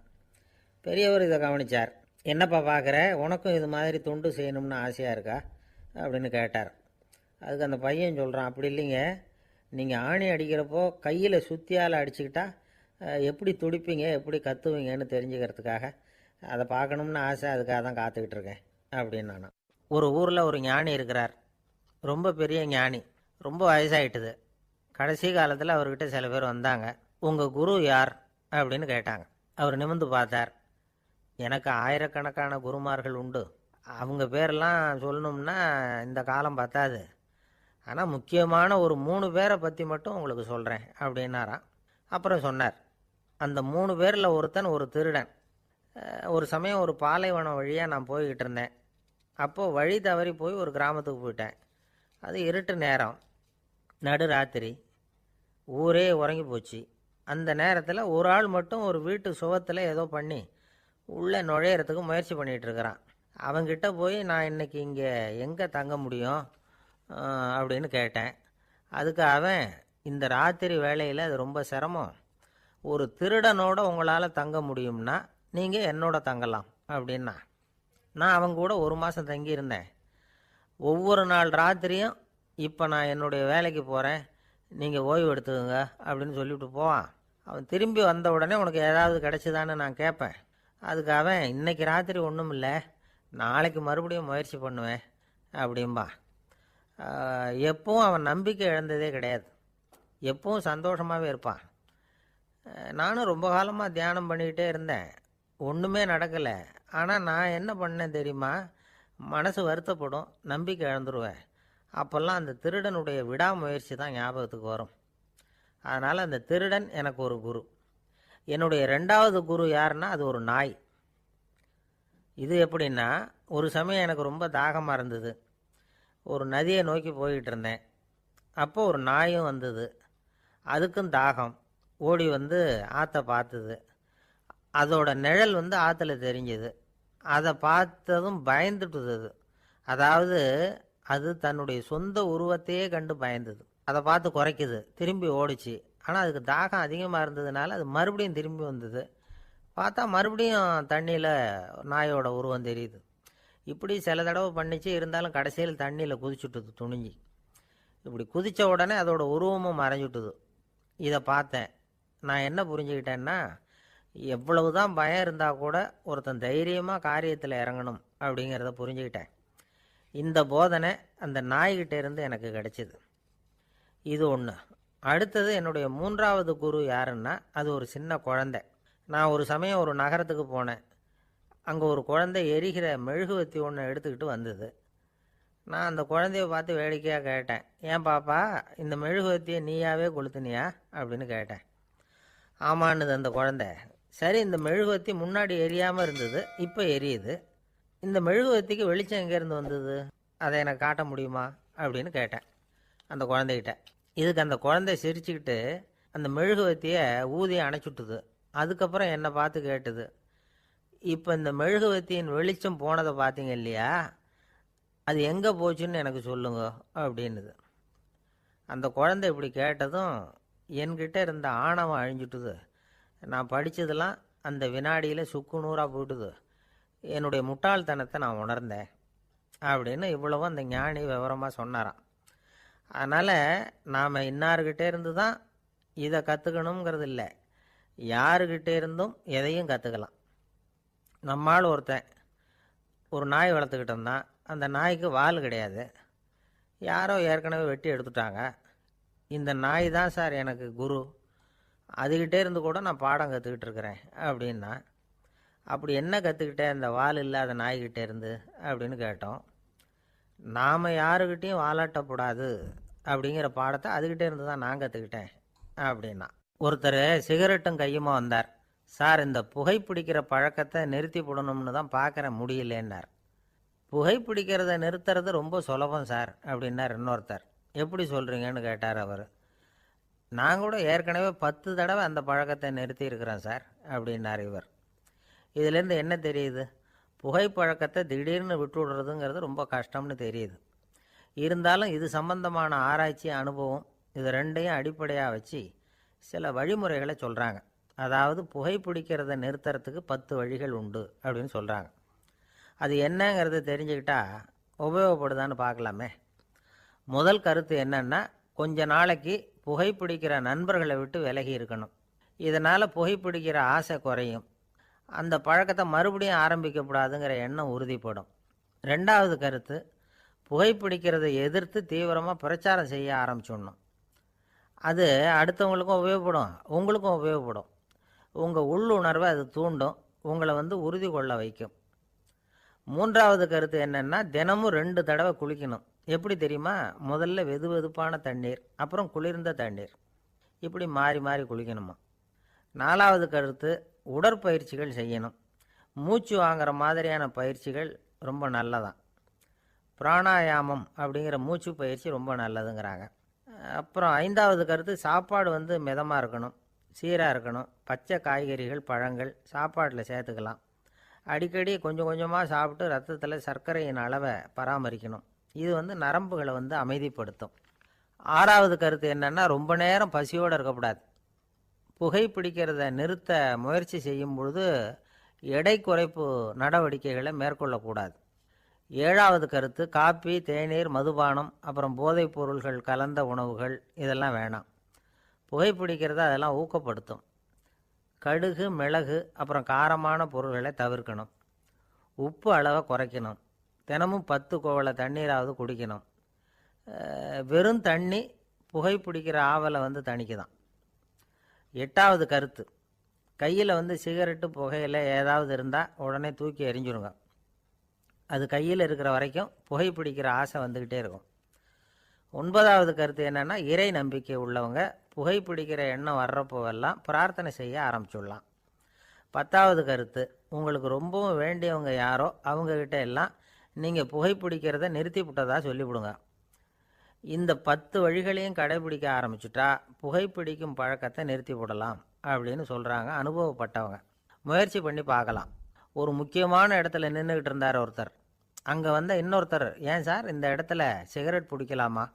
பெரியவர் இதை கவனித்தார். என்னப்பா பார்க்குற, உனக்கும் இது மாதிரி தொண்டு செய்யணும்னு ஆசையாக இருக்கா அப்படின்னு கேட்டார். அதுக்கு அந்த பையன் சொல்கிறான், அப்படி இல்லைங்க, நீங்கள் ஆணி அடிக்கிறப்போ கையில் சுத்தியால் அடிச்சுக்கிட்டா எப்படி துடிப்பீங்க, எப்படி கத்துவீங்கன்னு தெரிஞ்சுக்கிறதுக்காக அதை பார்க்கணும்னு ஆசை, அதுக்காக தான் காத்துக்கிட்டு இருக்கேன் அப்படின்னு நானும். ஒரு ஊரில் ஒரு ஞானி இருக்கிறார். ரொம்ப பெரிய ஞானி, ரொம்ப வயசாகிட்டுது. கடைசி காலத்தில் அவர்கிட்ட சில பேர் வந்தாங்க. உங்கள் குரு யார் அப்படின்னு கேட்டாங்க. அவர் நிமிர்ந்து பார்த்தார். எனக்கு ஆயிரக்கணக்கான குருமார்கள் உண்டு, அவங்க பேரெல்லாம் சொல்லணும்னா இந்த காலம் பத்தாது. ஆனால் முக்கியமான ஒரு 3 பேரை பற்றி மட்டும் உங்களுக்கு சொல்கிறேன் அப்படின்னாராம். அப்புறம் சொன்னார், அந்த 3 பேரில் ஒருத்தன் ஒரு திருடன். ஒரு சமயம் ஒரு பாலைவனம் வழியாக நான் போய்கிட்டு இருந்தேன். அப்போது வழி தவறி போய் ஒரு கிராமத்துக்கு போயிட்டேன். அது இருட்டு நேரம், நடு ராத்திரி, ஊரே உறங்கி போச்சு. அந்த நேரத்தில் ஒரு ஆள் மட்டும் ஒரு வீட்டு சுவத்தில் ஏதோ பண்ணி உள்ளே நுழையிறதுக்கு முயற்சி பண்ணிகிட்ருக்கிறான். அவங்கிட்ட போய் நான் இன்றைக்கி இங்கே எங்கே தங்க முடியும் அப்படின்னு கேட்டேன். அதுக்கு அவன், இந்த ராத்திரி வேளையில் அது ரொம்ப சிரமம், ஒரு திருடனோட உங்களால் தங்க முடியும்னா நீங்கள் என்னோட தங்கலாம் அப்படின்னா. நான் அவங்க கூட 1 மாதம் தங்கியிருந்தேன். ஒவ்வொரு நாள் ராத்திரியும் இப்போ நான் என்னுடைய வேலைக்கு போகிறேன், நீங்கள் ஓய்வு எடுத்துக்கோங்க அப்படின்னு சொல்லிவிட்டு போவான். அவன் திரும்பி வந்த உடனே உனக்கு ஏதாவது கிடச்சிதான்னு நான் கேட்பேன். அதுக்கு அவன், இன்றைக்கி ராத்திரி ஒன்றும் இல்லை, நாளைக்கு மறுபடியும் முயற்சி பண்ணுவேன் அப்படின்பா. எப்பவும் அவன் நம்பிக்கை இழந்ததே கிடையாது, எப்பவும் சந்தோஷமாகவே இருப்பான். நானும் ரொம்ப காலமாக தியானம் பண்ணிக்கிட்டே இருந்தேன், ஒன்றுமே நடக்கலை. ஆனால் நான் என்ன பண்ணேன் தெரியுமா? மனசு வருத்தப்படும், நம்பிக்கை இழந்துருவேன். அப்போல்லாம் அந்த திருடனுடைய விடாமுயற்சி தான் ஞாபகத்துக்கு வரும். அதனால் அந்த திருடன் எனக்கு ஒரு குரு. என்னுடைய 2வது குரு யாருன்னா அது ஒரு நாய். இது எப்படின்னா, ஒரு சமயம் எனக்கு ரொம்ப தாகமாக இருந்தது. ஒரு நதியை நோக்கி போய்கிட்டு இருந்தேன். அப்போ ஒரு நாயும் வந்தது. அதுக்கும் தாகம். ஓடி வந்து ஆற்றை பார்த்தது. அதோட நிழல் வந்து ஆற்றுல தெரிஞ்சுது. அதை பார்த்ததும் பயந்துட்டுது. அதாவது அது தன்னுடைய சொந்த உருவத்தையே கண்டு பயந்தது. அதை பார்த்து குறைக்குது, திரும்பி ஓடிச்சு. ஆனால் அதுக்கு தாகம் அதிகமாக இருந்ததுனால அது மறுபடியும் திரும்பி வந்தது. பார்த்தா மறுபடியும் தண்ணியில் நாயோட உருவம் தெரியுது. இப்படி சில தடவை பண்ணிச்சு. இருந்தாலும் கடைசியில் தண்ணியில் குதிச்சுட்டுது துணிஞ்சி. இப்படி குதித்த உடனே அதோட உருவமும் மறைஞ்சுட்டுது. இதை பார்த்தேன். நான் என்ன புரிஞ்சுக்கிட்டேன்னா, எவ்வளவு தான் பயம் இருந்தால் கூட ஒருத்தன் தைரியமாக காரியத்தில் இறங்கணும் அப்படிங்கிறத புரிஞ்சுக்கிட்டேன். இந்த போதனை அந்த நாய்கிட்ட இருந்து எனக்கு கிடைச்சிது. இது ஒன்று. அடுத்தது என்னுடைய 3வது குரு யாருன்னா அது ஒரு சின்ன குழந்தை. நான் ஒரு சமயம் ஒரு நகரத்துக்கு போனேன். அங்கே ஒரு குழந்தை எரிகிற மெழுகுவத்தி ஒன்று எடுத்துக்கிட்டு வந்தது. நான் அந்த குழந்தைய பார்த்து வேடிக்கையாக கேட்டேன், ஏன் பாப்பா, இந்த மெழுகுவத்தியை நீயாவே கொளுத்துனியா அப்படின்னு கேட்டேன். ஆமான்னுது அந்த குழந்தை. சரி, இந்த மெழுகுவத்தி முன்னாடி எரியாமல் இருந்தது, இப்போ எரியுது. இந்த மெழுகுவத்திக்கு வெளிச்சம் எங்கேருந்து வந்தது, அதை எனக்கு காட்ட முடியுமா அப்படின்னு கேட்டேன் அந்த குழந்தைகிட்ட. இதுக்கு அந்த குழந்தை சிரிச்சுக்கிட்டு அந்த மெழுகுவத்தியை ஊதி அணைச்சுட்டுது. அதுக்கப்புறம் என்னை பார்த்து கேட்டுது, இப்போ இந்த மெழுகுவத்தியின் வெளிச்சம் போனதை பார்த்தீங்க இல்லையா, அது எங்கே போச்சுன்னு எனக்கு சொல்லுங்க அப்படின்னுது. அந்த குழந்தை இப்படி கேட்டதும் என்கிட்ட இருந்த ஆணவம் அழிஞ்சுட்டுது. நான் படித்ததெல்லாம் அந்த வினாடியில் சுக்கு நூறாக போயிட்டுது. என்னுடைய முட்டாள்தனத்தை நான் உணர்ந்தேன் அப்படின்னு இவ்வளவும் அந்த ஞானி விவரமாக சொன்னாராம். அதனால் நாம் இன்னார்கிட்டே இருந்து தான் இதை கற்றுக்கணுங்கிறது இல்லை, யாருக்கிட்ட இருந்தும் எதையும் கற்றுக்கலாம். நம்மால் ஒருத்தன் ஒரு நாய் வளர்த்துக்கிட்டு இருந்தான். அந்த நாய்க்கு வால் கிடையாது. யாரோ ஏற்கனவே வெட்டி எடுத்துட்டாங்க. இந்த நாய் தான் சார் எனக்கு குரு, அதுக்கிட்டே இருந்து கூட நான் பாடம் கற்றுக்கிட்டு இருக்கிறேன் அப்படின்னா. அப்படி என்ன கற்றுக்கிட்டேன் அந்த வால் இல்லாத நாய்கிட்டே இருந்து அப்படின்னு கேட்டோம். நாம் யாருக்கிட்டேயும் வாலாட்டக்கூடாது அப்படிங்கிற பாடத்தை அதுக்கிட்டே இருந்து தான் நான் கற்றுக்கிட்டேன் அப்படின்னா. ஒருத்தர் சிகரெட்டும் கையுமா வந்தார். சார், இந்த புகைப்பிடிக்கிற பழக்கத்தை நிறுத்தி போடணும்னு தான் பார்க்குறேன், முடியலேன்னார். புகைப்பிடிக்கிறத நிறுத்துறது ரொம்ப சுலபம் சார் அப்படின்னார் இன்னொருத்தர். எப்படி சொல்கிறீங்கன்னு கேட்டார் அவர். நான் கூட ஏற்கனவே 10 தடவை அந்த பழக்கத்தை நிறுத்தி இருக்கிறேன் சார் அப்படின்னார் இவர். இதிலேருந்து என்ன தெரியுது? புகைப்பழக்கத்தை திடீர்னு விட்டு விடுறதுங்கிறது ரொம்ப கஷ்டம்னு தெரியுது. இருந்தாலும் இது சம்பந்தமான ஆராய்ச்சி, அனுபவம், இது ரெண்டையும் அடிப்படையாக வச்சு சில வழிமுறைகளை சொல்கிறாங்க. அதாவது புகைப்பிடிக்கிறத நிறுத்துறதுக்கு 10 வழிகள் உண்டு அப்படின்னு சொல்கிறாங்க. அது என்னங்கிறது தெரிஞ்சுக்கிட்டா உபயோகப்படுதான்னு பார்க்கலாமே. முதல் கருத்து என்னன்னா, கொஞ்ச நாளைக்கு புகைப்பிடிக்கிற நண்பர்களை விட்டு விலகி இருக்கணும். இதனால் புகைப்பிடிக்கிற ஆசை குறையும். அந்த பழக்கத்தை மறுபடியும் ஆரம்பிக்கக்கூடாதுங்கிற எண்ணம் உறுதிப்படும். 2வது கருத்து, புகைப்பிடிக்கிறதை எதிர்த்து தீவிரமாக பிரச்சாரம் செய்ய ஆரம்பிச்சிடணும். அது அடுத்தவங்களுக்கும் உபயோகப்படும், உங்களுக்கும் உபயோகப்படும். உங்கள் உள்ளுணர்வை அது தூண்டும், உங்களை உறுதி கொள்ள வைக்கும். 3வது கருத்து என்னென்னா, தினமும் 2 தடவை குளிக்கணும். எப்படி தெரியுமா? முதல்ல வெது வெதுப்பான தண்ணீர், அப்புறம் குளிர்ந்த தண்ணீர், இப்படி மாறி மாறி குளிக்கணுமா. 4வது கருத்து, உடற்பயிற்சிகள் செய்யணும். மூச்சு வாங்குற மாதிரியான பயிற்சிகள் ரொம்ப நல்லதான். பிராணாயாமம் அப்படிங்கிற மூச்சு பயிற்சி ரொம்ப நல்லதுங்கிறாங்க. அப்புறம் 5வது கருத்து, சாப்பாடு மிதமாக இருக்கணும், சீராக இருக்கணும். பச்சை காய்கறிகள், பழங்கள் சாப்பாட்டில் சேர்த்துக்கலாம். அடிக்கடி கொஞ்சம் கொஞ்சமாக சாப்பிட்டு ரத்தத்தில் சர்க்கரையின் அளவை பராமரிக்கணும். இது நரம்புகளை அமைதிப்படுத்தும். 6வது கருத்து என்னென்னா, ரொம்ப நேரம் பசியோடு இருக்கக்கூடாது. புகைப்பிடிக்கிறத நிறுத்த முயற்சி செய்யும் பொழுது எடை குறைப்பு நடவடிக்கைகளை மேற்கொள்ளக்கூடாது. 7வது கருத்து, காப்பி, தேநீர், மதுபானம், அப்புறம் போதைப் பொருள்கள் கலந்த உணவுகள் இதெல்லாம் வேணாம். புகைப்பிடிக்கிறத அதெல்லாம் ஊக்கப்படுத்தும். கடுகு, மிளகு, அப்புறம் காரமான பொருள்களை தவிர்க்கணும். உப்பு அளவை குறைக்கணும். தினமும் 10 குவளை தண்ணீராவது குடிக்கணும். வெறும் தண்ணி புகைப்பிடிக்கிற ஆவலை தணிக்குதான். 8வது கருத்து, கையில் சிகரெட்டு, புகையில ஏதாவது இருந்தால் உடனே தூக்கி எறிஞ்சிருங்க. அது கையில் இருக்கிற வரைக்கும் புகைப்பிடிக்கிற ஆசை வந்துக்கிட்டே இருக்கும். 9வது கருத்து என்னென்னா, இறை நம்பிக்கை உள்ளவங்க புகைப்பிடிக்கிற எண்ணம் வர்றப்போவெல்லாம் பிரார்த்தனை செய்ய ஆரம்பிச்சுடலாம். 10வது கருத்து, உங்களுக்கு ரொம்பவும் வேண்டியவங்க யாரோ அவங்கக்கிட்ட எல்லாம் நீங்கள் புகைப்பிடிக்கிறத நிறுத்தி விட்டதா சொல்லிவிடுங்க. இந்த 10 வழிகளையும் கடைபிடிக்க ஆரம்பிச்சுட்டா புகைப்பிடிக்கும் பழக்கத்தை நிறுத்தி விடலாம் அப்படின்னு சொல்கிறாங்க அனுபவப்பட்டவங்க. முயற்சி பண்ணி பார்க்கலாம். ஒரு முக்கியமான இடத்துல நின்றுக்கிட்டு இருந்தார் ஒருத்தர். அங்கே இன்னொருத்தர், ஏன் சார் இந்த இடத்துல சிகரெட் பிடிக்கலாமா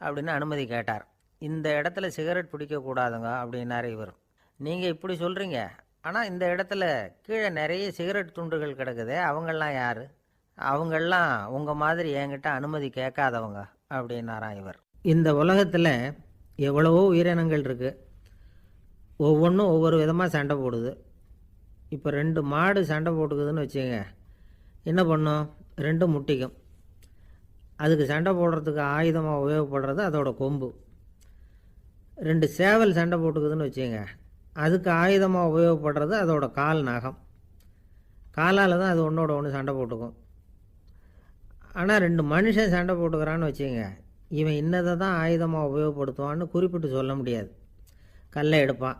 அப்படின்னு அனுமதி கேட்டார். இந்த இடத்துல சிகரெட் பிடிக்கக்கூடாதுங்க அப்படின்னாரு இவர். நீங்கள் இப்படி சொல்கிறீங்க, ஆனால் இந்த இடத்துல கீழே நிறைய சிகரெட் துண்டுகள் கிடக்குதே, அவங்கெல்லாம் யார்? அவங்கெல்லாம் உங்கள் மாதிரி என்கிட்ட அனுமதி கேட்காதவங்க அப்படின்னாராம் இவர். இந்த உலகத்தில் எவ்வளவோ உயிரினங்கள் இருக்குது. ஒவ்வொன்றும் ஒவ்வொரு விதமாக சண்டை போடுது. இப்போ 2 மாடு சண்டை போட்டுக்குதுன்னு வச்சுங்க, என்ன பண்ணும்? 2 முட்டிக்கும். அதுக்கு சண்டை போடுறதுக்கு ஆயுதமாக உபயோகப்படுறது அதோட கொம்பு. 2 சேவல் சண்டை போட்டுக்குதுன்னு வச்சுங்க, அதுக்கு ஆயுதமாக உபயோகப்படுறது அதோட கால் நகம். காலால் தான் அது ஒன்றோட ஒன்று சண்டை போட்டுக்கும். ஆனால் 2 மனுஷன் சண்டை போட்டுக்கிறான்னு வச்சுங்க, இவன் இன்னதை தான் ஆயுதமாக உபயோகப்படுத்துவான்னு குறிப்பிட்டு சொல்ல முடியாது. கல்லை எடுப்பான்,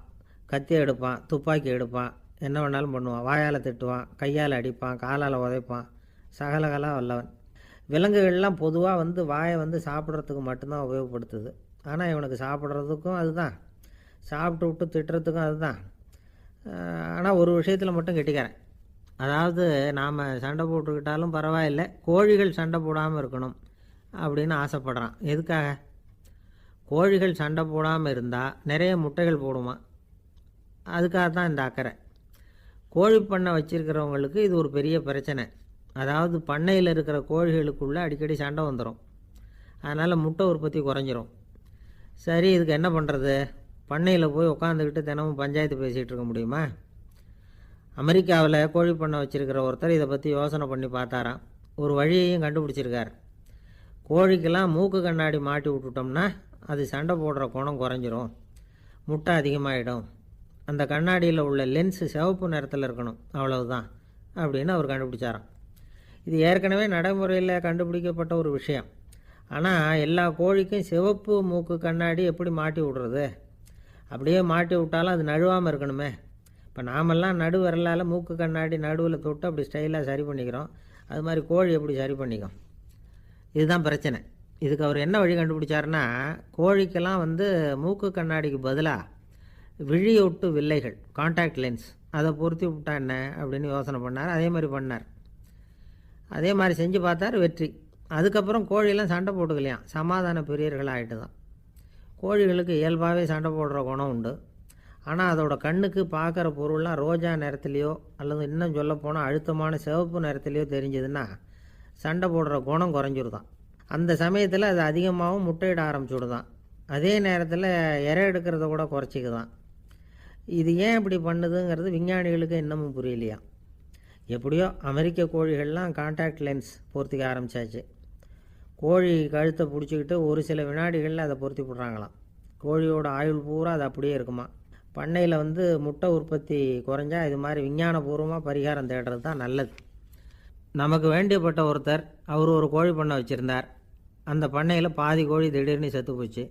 கத்தி எடுப்பான், துப்பாக்கி எடுப்பான், என்ன வேணாலும் பண்ணுவான். வாயால் திட்டுவான், கையால் அடிப்பான், காலால் உதைப்பான், சகலகலாக வல்லவன். விலங்குகள்லாம் பொதுவாக வாயை சாப்பிட்றதுக்கு மட்டும்தான் உபயோகப்படுத்துது. ஆனால் இவனுக்கு சாப்பிட்றதுக்கும் அதுதான், சாப்பிட்டு விட்டு திட்டுறதுக்கும் அதுதான். ஆனால் ஒரு விஷயத்தில் மட்டும் கெட்டிக்கிறேன். அதாவது நாம் சண்டை போட்டுக்கிட்டாலும் பரவாயில்லை, கோழிகள் சண்டை போடாமல் இருக்கணும் அப்படின்னு ஆசைப்படுறான். எதுக்காக? கோழிகள் சண்டை போடாமல் இருந்தால் நிறைய முட்டைகள் போடுமா, அதுக்காக தான் இந்த அக்கறை. கோழி பண்ணை வச்சுருக்கிறவங்களுக்கு இது ஒரு பெரிய பிரச்சனை. அதாவது பண்ணையில் இருக்கிற கோழிகளுக்குள்ளே அடிக்கடி சண்டை வந்துடும். அதனால் முட்டை உற்பத்தி குறைஞ்சிரும். சரி, இதுக்கு என்ன பண்ணுறது? பண்ணையில் போய் உட்காந்துக்கிட்டு தினமும் பஞ்சாயத்து பேசிகிட்டு இருக்க முடியுமா? அமெரிக்காவில் கோழி பண்ணை வச்சுருக்கிற ஒருத்தர் இதை பற்றி யோசனை பண்ணி பார்த்தாராம். ஒரு வழியையும் கண்டுபிடிச்சிருக்கார். கோழிக்கெல்லாம் மூக்கு கண்ணாடி மாட்டி விட்டுட்டோம்னா அது சண்டை போடுற குணம் குறைஞ்சிரும், முட்டை அதிகமாகிடும். அந்த கண்ணாடியில் உள்ள லென்ஸு சிவப்பு நிறத்தில் இருக்கணும், அவ்வளவுதான் அப்படின்னு அவர் கண்டுபிடிச்சாராம். இது ஏற்கனவே நடைமுறையில் கண்டுபிடிக்கப்பட்ட ஒரு விஷயம். ஆனால் எல்லா கோழிக்கும் சிவப்பு மூக்கு கண்ணாடி எப்படி மாட்டி விடுறது? அப்படியே மாட்டி விட்டாலும் அது நழுவாமல் இருக்கணுமே. இப்போ நாமெல்லாம் நடு விரலால் மூக்கு கண்ணாடி நடுவில் தொட்டு அப்படி ஸ்டைலாக சரி பண்ணிக்கிறோம். அது மாதிரி கோழி எப்படி சரி பண்ணிக்கும்? இதுதான் பிரச்சனை. இதுக்கு அவர் என்ன வழி கண்டுபிடிச்சாருன்னா, கோழிக்கெல்லாம் மூக்கு கண்ணாடிக்கு பதிலாக விழியொட்டு வில்லைகள், காண்டாக்ட் லென்ஸ், அதை பொருத்தி விட்டா என்ன அப்படின்னு யோசனை பண்ணார். அதே மாதிரி பண்ணார். அதே மாதிரி செஞ்சு பார்த்தார், வெற்றி. அதுக்கப்புறம் கோழியெல்லாம் சண்டை போட்டுக்கலையாம், சமாதான பிரியர்கள் ஆகிட்டு தான். கோழிகளுக்கு இயல்பாகவே சண்டை போடுற குணம் உண்டு. ஆனால் அதோட கண்ணுக்கு பார்க்குற பொருள்லாம் ரோஜா நிறத்துலையோ அல்லது இன்னும் சொல்லப்போனால் அழுத்தமான சிவப்பு நிறத்துலையோ தெரிஞ்சதுன்னா சண்டை போடுற குணம் குறைஞ்சிருதான். அந்த சமயத்தில் அது அதிகமாகவும் முட்டையிட ஆரம்பிச்சுடுதான். அதே நேரத்தில் இறை எடுக்கிறத கூட குறைச்சிக்குதான். இது ஏன் இப்படி பண்ணுதுங்கிறது விஞ்ஞானிகளுக்கு இன்னமும் புரியலையா. எப்படியோ அமெரிக்க கோழிகள்லாம் காண்டாக்ட் லென்ஸ் பொருத்திக்க ஆரம்பித்தாச்சு. கோழி கழுத்தை பிடிச்சிக்கிட்டு ஒரு சில வினாடிகளில் அதை பொருத்தி போடுறாங்களாம். கோழியோட ஆயுள் பூரா அது அப்படியே இருக்குமா. பண்ணையில் முட்டை உற்பத்தி குறைஞ்சா இது மாதிரி விஞ்ஞானபூர்வமாக பரிகாரம் தேடுறது தான் நல்லது. நமக்கு வேண்டியப்பட்ட ஒருத்தர், அவர் ஒரு கோழி பண்ணை வச்சுருந்தார். அந்த பண்ணையில் பாதி கோழி திடீர்னு செத்து போச்சு.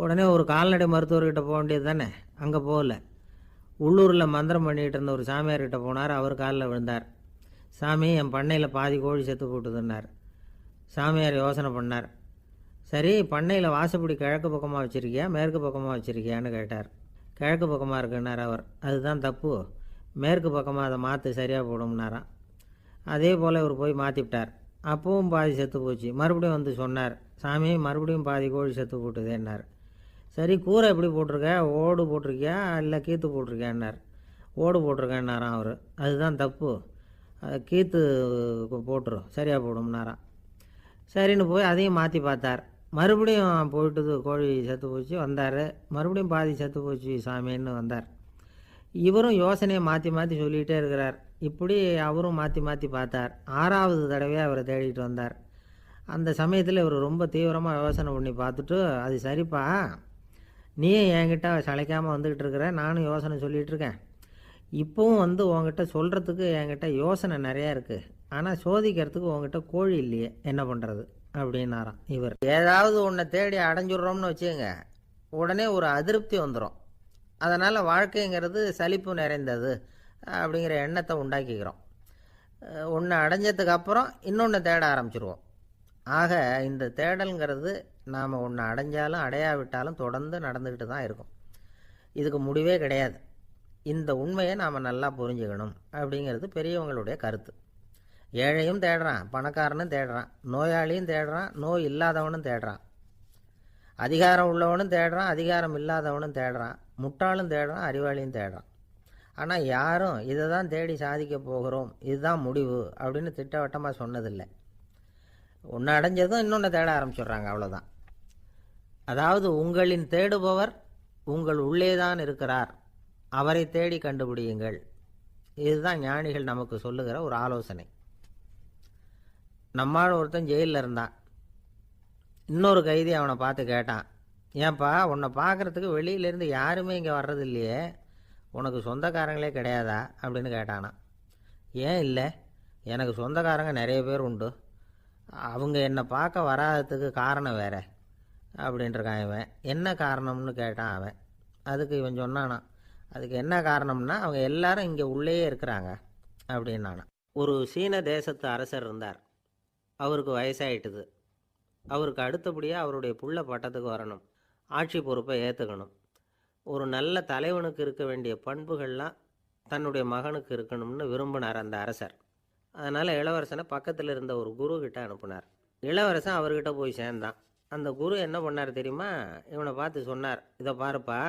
உடனே ஒரு கால்நடை மருத்துவர்கிட்ட போக வேண்டியது தானே. அங்கே போகல. உள்ளூரில் மந்திரம் பண்ணிகிட்டு இருந்த ஒரு சாமியார்கிட்ட போனார். அவர் காலில் விழுந்தார். சாமி, என் பண்ணையில் பாதி கோழி செத்து போட்டுதுன்னார். சாமியார் யோசனை பண்ணார். சரி, பண்ணையில் வாசப்படி கிழக்கு பக்கமாக வச்சுருக்கியா மேற்கு பக்கமாக வச்சுருக்கியான்னு கேட்டார். கிழக்கு பக்கமாக இருக்குன்னார் அவர். அதுதான் தப்பு, மேற்கு பக்கமாக அதை மாற்று, சரியாக போடும்னாராம். அதே போல் இவர் போய் மாற்றிவிட்டார். அப்பவும் பாதி செத்து போச்சு. மறுபடியும் வந்து சொன்னார், சாமி மறுபடியும் பாதி கோழி செத்து போட்டுதேன்னார். சரி, கூரை எப்படி போட்டிருக்க, ஓடு போட்டிருக்கியா இல்லை கீத்து போட்டிருக்கியான்னார். ஓடு போட்டிருக்கேன்னாராம் அவர். அதுதான் தப்பு, கீத்து போட்டுரும், சரியாக போடும்னாராம். சரின்னு போய் அதையும் மாற்றி பார்த்தார். மறுபடியும் போயிட்டுது, கோழி செத்து போச்சு. வந்தார். மறுபடியும் பாதி செத்து போச்சு சாமின்னு வந்தார். இவரும் யோசனையை மாற்றி மாற்றி சொல்லிகிட்டே இருக்கிறார். இப்படி அவரும் மாற்றி மாற்றி பார்த்தார். 6வது தடவையாக அவரை தேடிட்டு வந்தார். அந்த சமயத்தில் இவர் ரொம்ப தீவிரமாக யோசனை பண்ணி பார்த்துட்டு, அது சரிப்பா, நீயே என்கிட்ட சளைக்காமல் வந்துக்கிட்டு இருக்கிற, நானும் யோசனை சொல்லிகிட்டு இருக்கேன். இப்போவும் வந்து உங்ககிட்ட சொல்கிறதுக்கு என்கிட்ட யோசனை நிறையா இருக்குது. ஆனால் சோதிக்கிறதுக்கு உங்ககிட்ட கோழி இல்லையே, என்ன பண்ணுறது அப்படின்னாராம் இவர். ஏதாவது ஒன்றை தேடி அடைஞ்சிடுறோம்னு வச்சுக்கோங்க, உடனே ஒரு அதிருப்தி வந்துடும். அதனால் வாழ்க்கைங்கிறது சலிப்பு நிறைந்தது அப்படிங்கிற எண்ணத்தை உண்டாக்கிக்கிறோம். ஒன்று அடைஞ்சதுக்கு அப்புறம் இன்னொன்று தேட ஆரம்பிச்சிருவோம். ஆக இந்த தேடல்ங்கிறது நாம் ஒன்று அடைஞ்சாலும் அடையாவிட்டாலும் தொடர்ந்து நடந்துக்கிட்டு தான் இருக்கும். இதுக்கு முடிவே கிடையாது. இந்த உண்மையை நாம் நல்லா புரிஞ்சுக்கணும் அப்படிங்கிறது பெரியவங்களுடைய கருத்து. ஏழையும் தேடுறான், பணக்காரனும் தேடுறான், நோயாளியும் தேடுறான், நோய் இல்லாதவனும் தேடுறான், அதிகாரம் உள்ளவனும் தேடுறான், அதிகாரம் இல்லாதவனும் தேடுறான், முட்டாளும் தேடுறான், அறிவாளியும் தேடுறான். ஆனால் யாரும் இதை தான் தேடி சாதிக்க போகிறோம், இதுதான் முடிவு அப்படின்னு திட்டவட்டமாக சொன்னதில்லை. ஒன்று அடைஞ்சதும் இன்னொன்று தேட ஆரம்பிச்சிடுறாங்க, அவ்வளோதான். அதாவது உங்களின் தேடுபவர் உங்கள் உள்ளே தான் இருக்கிறார், அவரை தேடி கண்டுபிடியுங்கள். இதுதான் ஞானிகள் நமக்கு சொல்லுகிற ஒரு ஆலோசனை. நம்மால் ஒருத்தன் ஜெயிலில் இருந்தான். இன்னொரு கைதி அவனை பார்த்து கேட்டான், ஏன்பா உன்னை பார்க்குறதுக்கு வெளியிலேருந்து யாருமே இங்கே வர்றது இல்லையே, உனக்கு சொந்தக்காரங்களே கிடையாதா அப்படின்னு கேட்டானான். ஏன் இல்லை, எனக்கு சொந்தக்காரங்க நிறைய பேர் உண்டு, அவங்க என்னை பார்க்க வராததுக்கு காரணம் வேறு அப்படின்ட்டுருக்கான் இவன். என்ன காரணம்னு கேட்டான் அவன். அதுக்கு இவன் சொன்னானா, அதுக்கு என்ன காரணம்னா அவங்க எல்லாரும் இங்கே உள்ளேயே இருக்கிறாங்க அப்படின்னானா. ஒரு சீன தேசத்து அரசர் இருந்தார். அவருக்கு வயசாயிட்டுது. அவருக்கு அடுத்தபடியாக அவருடைய புள்ள பட்டத்துக்கு வரணும், ஆட்சி பொறுப்பை ஏற்றுக்கணும். ஒரு நல்ல தலைவனுக்கு இருக்க வேண்டிய பண்புகள்லாம் தன்னுடைய மகனுக்கு இருக்கணும்னு விரும்பினார் அந்த அரசர். அதனால் இளவரசனை பக்கத்தில் இருந்த ஒரு குரு கிட்ட அனுப்புனார். இளவரசன் அவர்கிட்ட போய் சேர்ந்தான். அந்த குரு என்ன பண்ணார் தெரியுமா, இவனை பார்த்து சொன்னார், இதை பாருப்பா,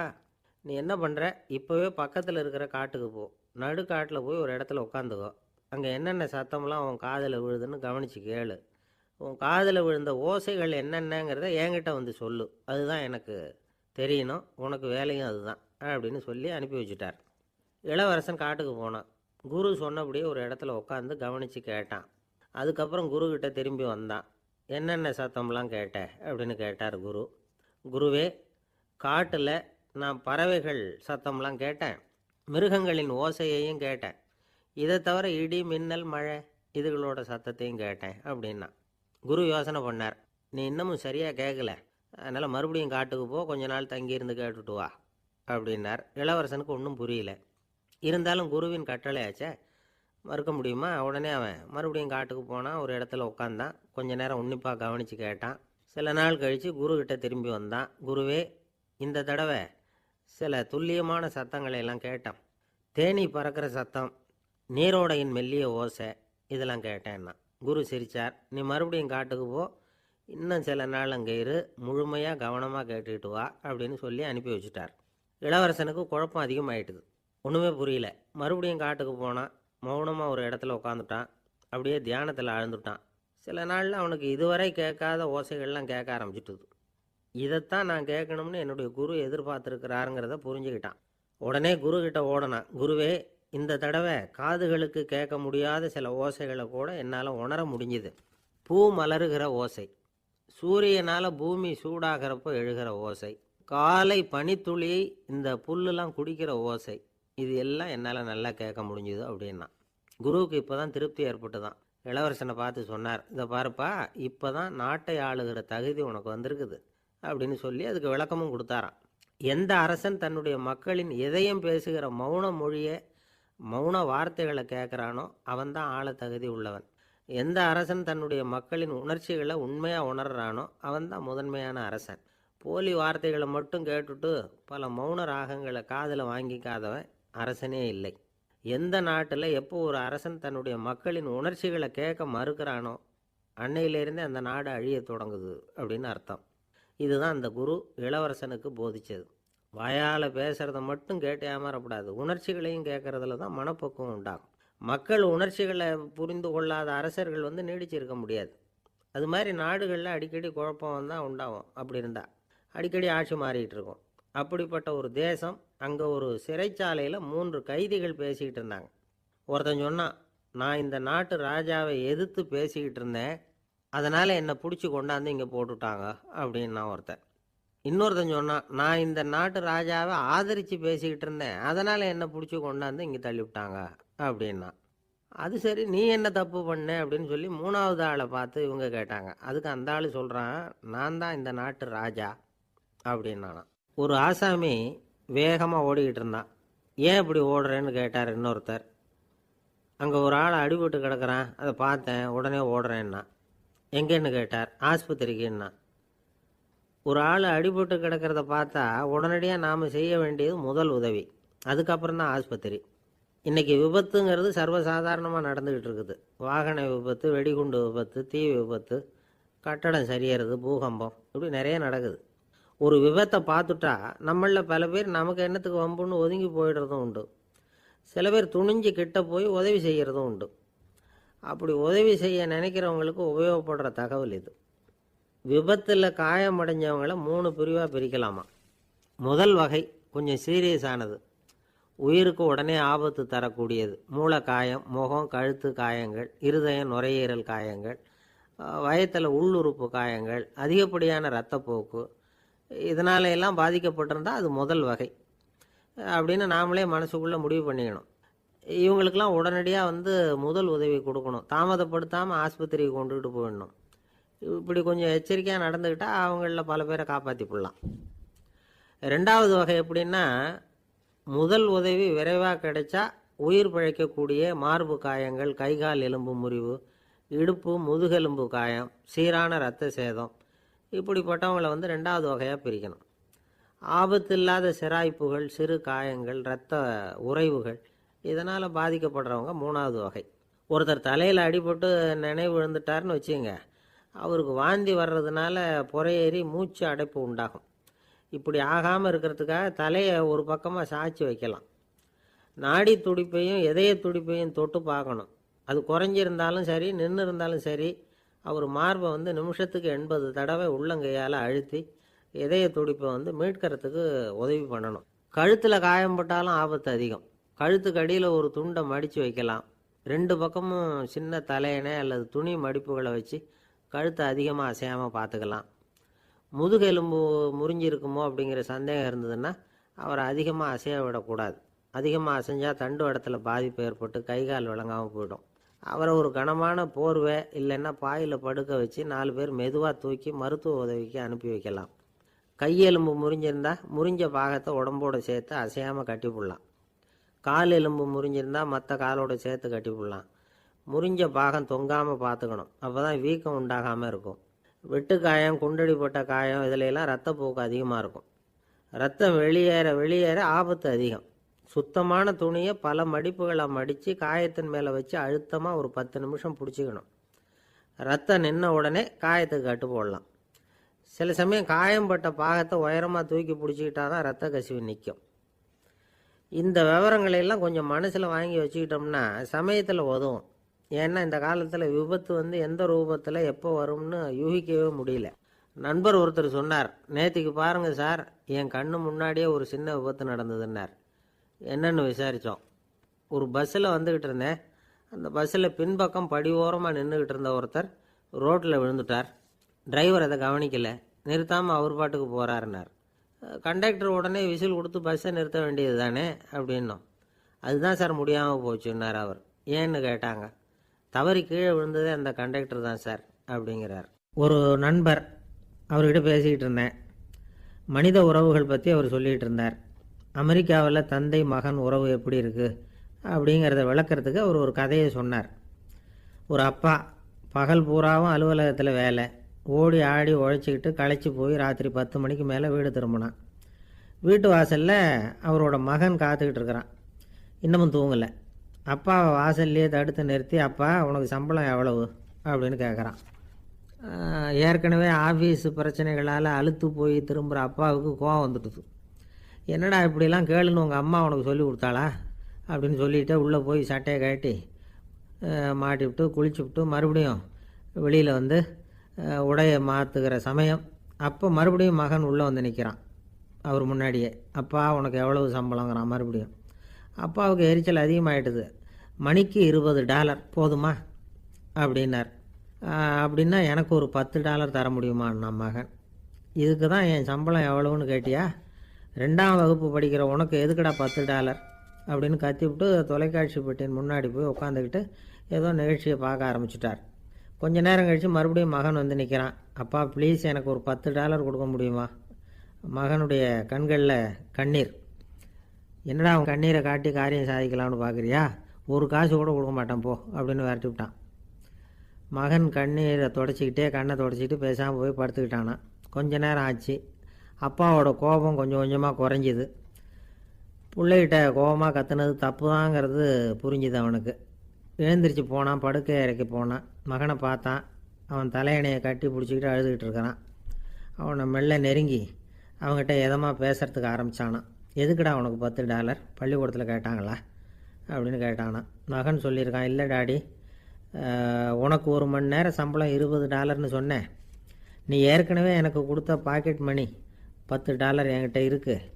நீ என்ன பண்ணுற, இப்போவே பக்கத்தில் இருக்கிற காட்டுக்கு போ, நடுக்காட்டில் போய் ஒரு இடத்துல உட்காந்துக்கோ, அங்கே என்னென்ன சத்தம்லாம் உன் காதில் விழுதுன்னு கவனித்து கேளு, உன் காதில் விழுந்த ஓசைகள் என்னென்னங்கிறத என்கிட்ட வந்து சொல்லு, அதுதான் எனக்கு தெரியணும், உனக்கு வேலையும் அதுதான் அப்படின்னு சொல்லி அனுப்பி வச்சுட்டார். இளவரசன் காட்டுக்கு போனான். குரு சொன்னபடியே ஒரு இடத்துல உட்காந்து கவனித்து கேட்டான். அதுக்கப்புறம் குருக்கிட்ட திரும்பி வந்தான். என்னென்ன சத்தம்லாம் கேட்ட அப்படின்னு கேட்டார் குரு. குருவே, காட்டில் நான் பறவைகள் சத்தம்லாம் கேட்டேன், மிருகங்களின் ஓசையையும் கேட்டேன், இதை தவிர இடி மின்னல் மழை இதுகளோட சத்தத்தையும் கேட்டேன் அப்படின்னா. குரு யோசனை பண்ணார், நீ இன்னமும் சரியாக கேட்கல, அதனால் மறுபடியும் காட்டுக்கு போ, கொஞ்ச நாள் தங்கியிருந்து கேட்டுட்டு வா அப்படின்னார். இளவரசனுக்கு ஒன்றும் புரியல. இருந்தாலும் குருவின் கட்டளையாச்சே, மறுக்க முடியுமா? உடனே அவன் மறுபடியும் காட்டுக்கு போனான். ஒரு இடத்துல உட்காந்தான். கொஞ்ச நேரம் உன்னிப்பாக கவனித்து கேட்டான். சில நாள் கழித்து குருக்கிட்ட திரும்பி வந்தான். குருவே, இந்த தடவை சில துல்லியமான சத்தங்களை எல்லாம் கேட்டான். தேனீ பறக்கிற சத்தம், நீரோடையின் மெல்லிய ஓசை, இதெல்லாம் கேட்டேன்னா. குரு சிரித்தார். நீ மறுபடியும் காட்டுக்கு போ, இன்னும் சில நாள் அங்கே இரு, முழுமையாக கவனமாக கேட்டுக்கிட்டு வா அப்படின்னு சொல்லி அனுப்பி வச்சுட்டார். இளவரசனுக்கு குழப்பம் அதிகமாயிட்டுது. ஒன்றுமே புரியல. மறுபடியும் காட்டுக்கு போனான். மௌனமாக ஒரு இடத்துல உட்காந்துட்டான். அப்படியே தியானத்தில் ஆழ்ந்துட்டான். சில நாளில் அவனுக்கு இதுவரை கேட்காத ஓசைகள்லாம் கேட்க ஆரம்பிச்சிட்டுது. இதைத்தான் நான் கேட்கணும்னு என்னுடைய குரு எதிர்பார்த்துருக்கிறாருங்கிறத புரிஞ்சுக்கிட்டான். உடனே குருக்கிட்ட ஓடனான். குருவே, இந்த தடவை காதுகளுக்கு கேட்க முடியாத சில ஓசைகளை கூட என்னால் உணர முடிஞ்சுது. பூ மலருகிற ஓசை, சூரியனால் பூமி சூடாகிறப்போ எழுகிற ஓசை, காலை பனித்துளி இந்த புல்லுலாம் குடிக்கிற ஓசை, இது எல்லாம் என்னால் நல்லா கேட்க முடிஞ்சுது அப்படின்னா. குருவுக்கு இப்போ தான் திருப்தி ஏற்பட்டு தான். இளவரசனை பார்த்து சொன்னார், இதை பாருப்பா, இப்போ தான் நாட்டை ஆளுகிற தகுதி உனக்கு வந்திருக்குது அப்படின்னு சொல்லி அதுக்கு விளக்கமும் கொடுத்தாராம். எந்த அரசன் தன்னுடைய மக்களின் எதையும் பேசுகிற மௌன மொழியை மௌன வார்த்தைகளை கேட்குறானோ அவன்தான் ஆள தகுதி உள்ளவன். எந்த அரசன் தன்னுடைய மக்களின் உணர்ச்சிகளை உண்மையாக உணர்றானோ அவன்தான் முதன்மையான அரசன். போலி வார்த்தைகளை மட்டும் கேட்டுட்டு பல மௌன ராகங்களை காதில் வாங்கிக்காதவன் அரசனே இல்லை. எந்த நாட்டில் எப்போ ஒரு அரசன் தன்னுடைய மக்களின் உணர்ச்சிகளை கேட்க மறுக்கிறானோ அன்னையிலேருந்தே அந்த நாடு அழிய தொடங்குது அப்படின்னு அர்த்தம். இதுதான் அந்த குரு இளவரசனுக்கு போதிச்சது. வாயால் பேசுகிறத மட்டும் கேட்டு ஏமாறப்படாது, உணர்ச்சிகளையும் கேட்குறதுல தான் மனப்பக்குவம் உண்டாகும். மக்கள் உணர்ச்சிகளை புரிந்து கொள்ளாத அரசர்கள் நீடிச்சிருக்க முடியாது. அது மாதிரி நாடுகளில் அடிக்கடி குழப்பம் தான் உண்டாகும். அப்படி இருந்தால் அடிக்கடி ஆட்சி மாறிக்கிட்டு இருக்கும். அப்படிப்பட்ட ஒரு தேசம், அங்கே ஒரு சிறைச்சாலையில் 3 கைதிகள் பேசிக்கிட்டு இருந்தாங்க. ஒருத்தன் சொன்னான், நான் இந்த நாட்டு ராஜாவை எதிர்த்து பேசிக்கிட்டு இருந்தேன், அதனால் என்னை பிடிச்சி கொண்டாந்து இங்கே போட்டுட்டாங்க அப்படின்னா ஒருத்தன். இன்னொருத்தன் சொன்னான், நான் இந்த நாட்டு ராஜாவை ஆதரித்து பேசிக்கிட்டு இருந்தேன், அதனால் என்னை பிடிச்சி கொண்டாந்து இங்கே தள்ளிவிட்டாங்க அப்படின்னா. அது சரி, நீ என்ன தப்பு பண்ண அப்படின்னு சொல்லி 3வது ஆளை பார்த்து இவங்க கேட்டாங்க. அதுக்கு அந்த ஆள் சொல்கிறான், நான் தான் இந்த நாட்டு ராஜா அப்படின்னானா. ஒரு ஆசாமி வேகமாக ஓடிக்கிட்டு இருந்தான். ஏன் இப்படி ஓடுறேன்னு கேட்டார் இன்னொருத்தர். அங்கே ஒரு ஆள் அடிபட்டு கிடக்கிறான், அதை பார்த்தேன், உடனே ஓடுறேன்னா. எங்கேன்னு கேட்டார். ஆஸ்பத்திரிக்குன்னா. ஒரு ஆள் அடிபட்டு கிடக்கிறத பார்த்தா உடனடியாக நாம் செய்ய வேண்டியது முதல் உதவி, அதுக்கப்புறம் தான் ஆஸ்பத்திரி. இன்றைக்கி விபத்துங்கிறது சர்வசாதாரணமாக நடந்துக்கிட்டு இருக்குது. வாகன விபத்து, வெடிகுண்டு விபத்து, தீ விபத்து, கட்டடம் சரியறது, பூகம்பம், இப்படி நிறைய நடக்குது. ஒரு விபத்தை பார்த்துட்டா நம்மளில் பல பேர் நமக்கு என்னத்துக்கு வம்புன்னு ஒதுங்கி போயிடுறதும் உண்டு. சில பேர் துணிஞ்சு கிட்ட போய் உதவி செய்கிறதும் உண்டு. அப்படி உதவி செய்ய நினைக்கிறவங்களுக்கு உபயோகப்படுற தகவல் இது. விபத்தில் காயமடைஞ்சவங்களை 3 பிரிவாக பிரிக்கலாமா. முதல் வகை கொஞ்சம் சீரியஸானது, உயிருக்கு உடனே ஆபத்து தரக்கூடியது. மூளை காயம், முகம், கழுத்து காயங்கள், இருதயம், நுரையீரல் காயங்கள், வயத்தில் உள்ளுறுப்பு காயங்கள், அதிகப்படியான இரத்தப்போக்கு, இதனால எல்லாம் பாதிக்கப்பட்டிருந்தால் அது முதல் வகை அப்படின்னு நாமளே மனசுக்குள்ளே முடிவு பண்ணிக்கணும். இவங்களுக்கெல்லாம் உடனடியாக முதல் உதவி கொடுக்கணும். தாமதப்படுத்தாமல் ஆஸ்பத்திரிக்கு கொண்டுகிட்டு போயிடணும். இப்படி கொஞ்சம் எச்சரிக்கையாக நடந்துக்கிட்டால் அவங்களில் பல பேரை காப்பாற்றி போடலாம். 2வது வகை எப்படின்னா, முதல் உதவி விரைவாக கிடைச்சா உயிர் பிழைக்கக்கூடிய மார்பு காயங்கள், கைகால் எலும்பு முறிவு, இடுப்பு முதுகெலும்பு காயம், சீரான இரத்த சேதம், இப்படிப்பட்டவங்களை 2வது வகையாக பிரிக்கணும். ஆபத்து இல்லாத சிராய்ப்புகள், சிறு காயங்கள், இரத்த உறைவுகள், இதனால் பாதிக்கப்படுறவங்க 3வது வகை. ஒருத்தர் தலையில் அடிபட்டு நினைவு விழுந்துட்டார்னு வச்சுங்க, அவருக்கு வாந்தி வர்றதுனால புறையேறி மூச்சு அடைப்பு உண்டாகும். இப்படி ஆகாமல் இருக்கிறதுக்காக தலையை ஒரு பக்கமாக சாய்ச்சி வைக்கலாம். நாடி துடிப்பையும் இதய துடிப்பையும் தொட்டு பார்க்கணும். அது குறைஞ்சிருந்தாலும் சரி, நின்று இருந்தாலும் சரி, அவர் மார்பை நிமிஷத்துக்கு 80 தடவை உள்ளங்கையால் அழுத்தி இதய துடிப்பை மீட்கிறதுக்கு உதவி பண்ணணும். கழுத்தில் காயம்பட்டாலும் ஆபத்து அதிகம். கழுத்துக்கு அடியில் ஒரு துண்டை மடித்து வைக்கலாம். 2 பக்கமும் சின்ன தலையணை அல்லது துணி மடிப்புகளை வச்சு கழுத்தை அதிகமாக அசையாமல் பார்த்துக்கலாம். முதுகெலும்பு முறிஞ்சிருக்குமோ அப்படிங்கிற சந்தேகம் இருந்ததுன்னா அவரை அதிகமாக அசைய விடக்கூடாது. அதிகமாக அசைஞ்சால் தண்டு இடத்துல பாதிப்பு ஏற்பட்டு கைகால் விளங்காமல் போயிடும். அவரை ஒரு கனமான போர்வை இல்லைன்னா பாயில் படுக்க வச்சு 4 பேர் மெதுவாக தூக்கி மருத்துவ உதவிக்கு அனுப்பி வைக்கலாம். கையெலும்பு முறிஞ்சிருந்தால் முறிஞ்ச பாகத்தை உடம்போடு சேர்த்து அசையாமல் கட்டிவிடலாம். கால் எலும்பு முறிஞ்சிருந்தால் மற்ற காலோட சேர்த்து கட்டிவிடலாம். முறிஞ்ச பாகம் தொங்காமல் பார்த்துக்கணும், அப்போ தான் வீக்கம் உண்டாகாமல் இருக்கும். வெட்டு காயம், குண்டடிப்பட்ட காயம், இதிலெல்லாம் ரத்தப்போக்கு அதிகமாக இருக்கும். ரத்தம் வெளியேற ஆபத்து அதிகம். சுத்தமான துணியை பல மடிப்புகளை மடித்து காயத்தின் மேலே வச்சு அழுத்தமாக ஒரு 10 நிமிஷம் பிடிச்சிக்கணும். ரத்தம் நின்ன உடனே காயத்துக்கு கட்டு போடலாம். சில சமயம் காயம்பட்ட பாகத்தை உயரமாக தூக்கி பிடிச்சிக்கிட்டா தான் ரத்த கசிவு நிற்கும். இந்த விவரங்களையெல்லாம் கொஞ்சம் மனசில் வாங்கி வச்சுக்கிட்டோம்னா சமயத்தில் உதவும். ஏன்னா இந்த காலத்தில் விபத்து எந்த ரூபத்தில் எப்போ வரும்னு யூகிக்கவே முடியல. நண்பர் ஒருத்தர் சொன்னார், நேற்றுக்கு பாருங்கள் சார், என் கண்ணு முன்னாடியே ஒரு சின்ன விபத்து நடந்ததுன்னார். என்னென்னு விசாரித்தோம். ஒரு பஸ்ஸில் வந்துக்கிட்டு இருந்தேன். அந்த பஸ்ஸில் பின்பக்கம் படி ஓரமாக நின்றுக்கிட்டு இருந்த ஒருத்தர் ரோட்டில் விழுந்துட்டார். டிரைவர் அதை கவனிக்கலை, நிறுத்தாமல் அவர் பாட்டுக்கு போகிறாருன்னார். கண்டக்டர் உடனே விசில் கொடுத்து பஸ்ஸை நிறுத்த வேண்டியது தானே அப்படின்னோம். அதுதான் சார் முடியாமல் போச்சுன்னார் அவர். ஏன்னு கேட்டாங்க. தவறி கீழே விழுந்ததே அந்த கண்டக்டர் தான் சார் அப்படிங்கிறார். ஒரு நண்பர் அவர்கிட்ட பேசிக்கிட்டு இருந்தேன். மனித உறவுகள் பற்றி அவர் சொல்லிகிட்டு இருந்தார். அமெரிக்காவில் தந்தை மகன் உறவு எப்படி இருக்குது அப்படிங்கிறத விளக்கிறதுக்கு அவர் ஒரு கதையை சொன்னார். ஒரு அப்பா பகல் பூராவும் அலுவலகத்தில் வேலை, ஓடி ஆடி உழைச்சிக்கிட்டு களைச்சி போய் ராத்திரி 10 மணிக்கு மேலே வீடு திரும்பினான். வீட்டு வாசலில் அவரோட மகன் காத்துக்கிட்டு இருக்கிறான். இன்னமும் தூங்கலை. அப்பாவை வாசல்லையே தடுத்து நிறுத்தி, அப்பா உனக்கு சம்பளம் எவ்வளவு அப்படின்னு கேட்குறான். ஏற்கனவே ஆஃபீஸு பிரச்சனைகளால் அலுத்து போய் திரும்புகிற அப்பாவுக்கு கோவம் வந்துடுது. என்னடா இப்படிலாம் கேளுன்னு உங்கள் அம்மா உனக்கு சொல்லி கொடுத்தாளா அப்படின்னு சொல்லிவிட்டு உள்ளே போய் சட்டையை கட்டி மாட்டிவிட்டு குளிச்சுவிட்டு மறுபடியும் வெளியில் வந்து உடையை மாற்றுகிற சமயம் அப்போ மறுபடியும் மகன் உள்ளே வந்து நிற்கிறான் அவர் முன்னாடியே. அப்பா உனக்கு எவ்வளவு சம்பளங்கிறான் மறுபடியும். அப்பாவுக்கு எரிச்சல் அதிகமாகிட்டுது. மணிக்கு $20 போதுமா அப்படின்னார். அப்படின்னா எனக்கு ஒரு $10 தர முடியுமான்னா மகன். இதுக்கு தான் என் சம்பளம் எவ்வளவுன்னு கேட்டியா? 2ஆம் வகுப்பு படிக்கிற உனக்கு எதுக்குடா $10 அப்படின்னு கத்திவிட்டு தொலைக்காட்சி பெட்டியின் முன்னாடி போய் உட்காந்துக்கிட்டு ஏதோ நிகழ்ச்சியை பார்க்க ஆரம்பிச்சிட்டார். கொஞ்ச நேரம் கழித்து மறுபடியும் மகன் வந்து நிற்கிறான். அப்பா ப்ளீஸ் எனக்கு ஒரு $10 கொடுக்க முடியுமா? மகனுடைய கண்களில் கண்ணீர். என்னடா அவன் கண்ணீரை காட்டி காரியம் சாதிக்கலாம்னு பார்க்குறியா? ஒரு காசு கூட கொடுக்க மாட்டான் போ அப்படின்னு விரட்டி விட்டான். மகன் கண்ணீரை தொடச்சிக்கிட்டே கண்ணை தொடச்சிக்கிட்டு பேசாமல் போய் படுத்துக்கிட்டானா. கொஞ்ச நேரம் ஆச்சு. அப்பாவோட கோபம் கொஞ்சம் கொஞ்சமாக குறைஞ்சிது. பிள்ளைகிட்ட கோபமாக கத்துனது தப்பு தாங்கிறது புரிஞ்சுது அவனுக்கு. எழுந்திரிச்சு போனான், படுக்கை இறக்கி போனான். மகனை பார்த்தான். அவன் தலையணையை கட்டி பிடிச்சிக்கிட்டு அழுதுகிட்டு இருக்கிறான். அவனை மெல்ல நெருங்கி அவங்ககிட்ட எதமாக பேசுகிறதுக்கு ஆரம்பித்தானான். எதுக்குடா உனக்கு $10 பள்ளிக்கூடத்தில் கேட்டாங்களா அப்படின்னு கேட்டானான். மகன் சொல்லியிருக்கான், இல்லை டாடி, உனக்கு 1 மணி நேரம் சம்பளம் $20ன்னு சொன்னேன். நீ ஏற்கனவே எனக்கு கொடுத்த பாக்கெட் மணி $10 என்கிட்ட இருக்குது.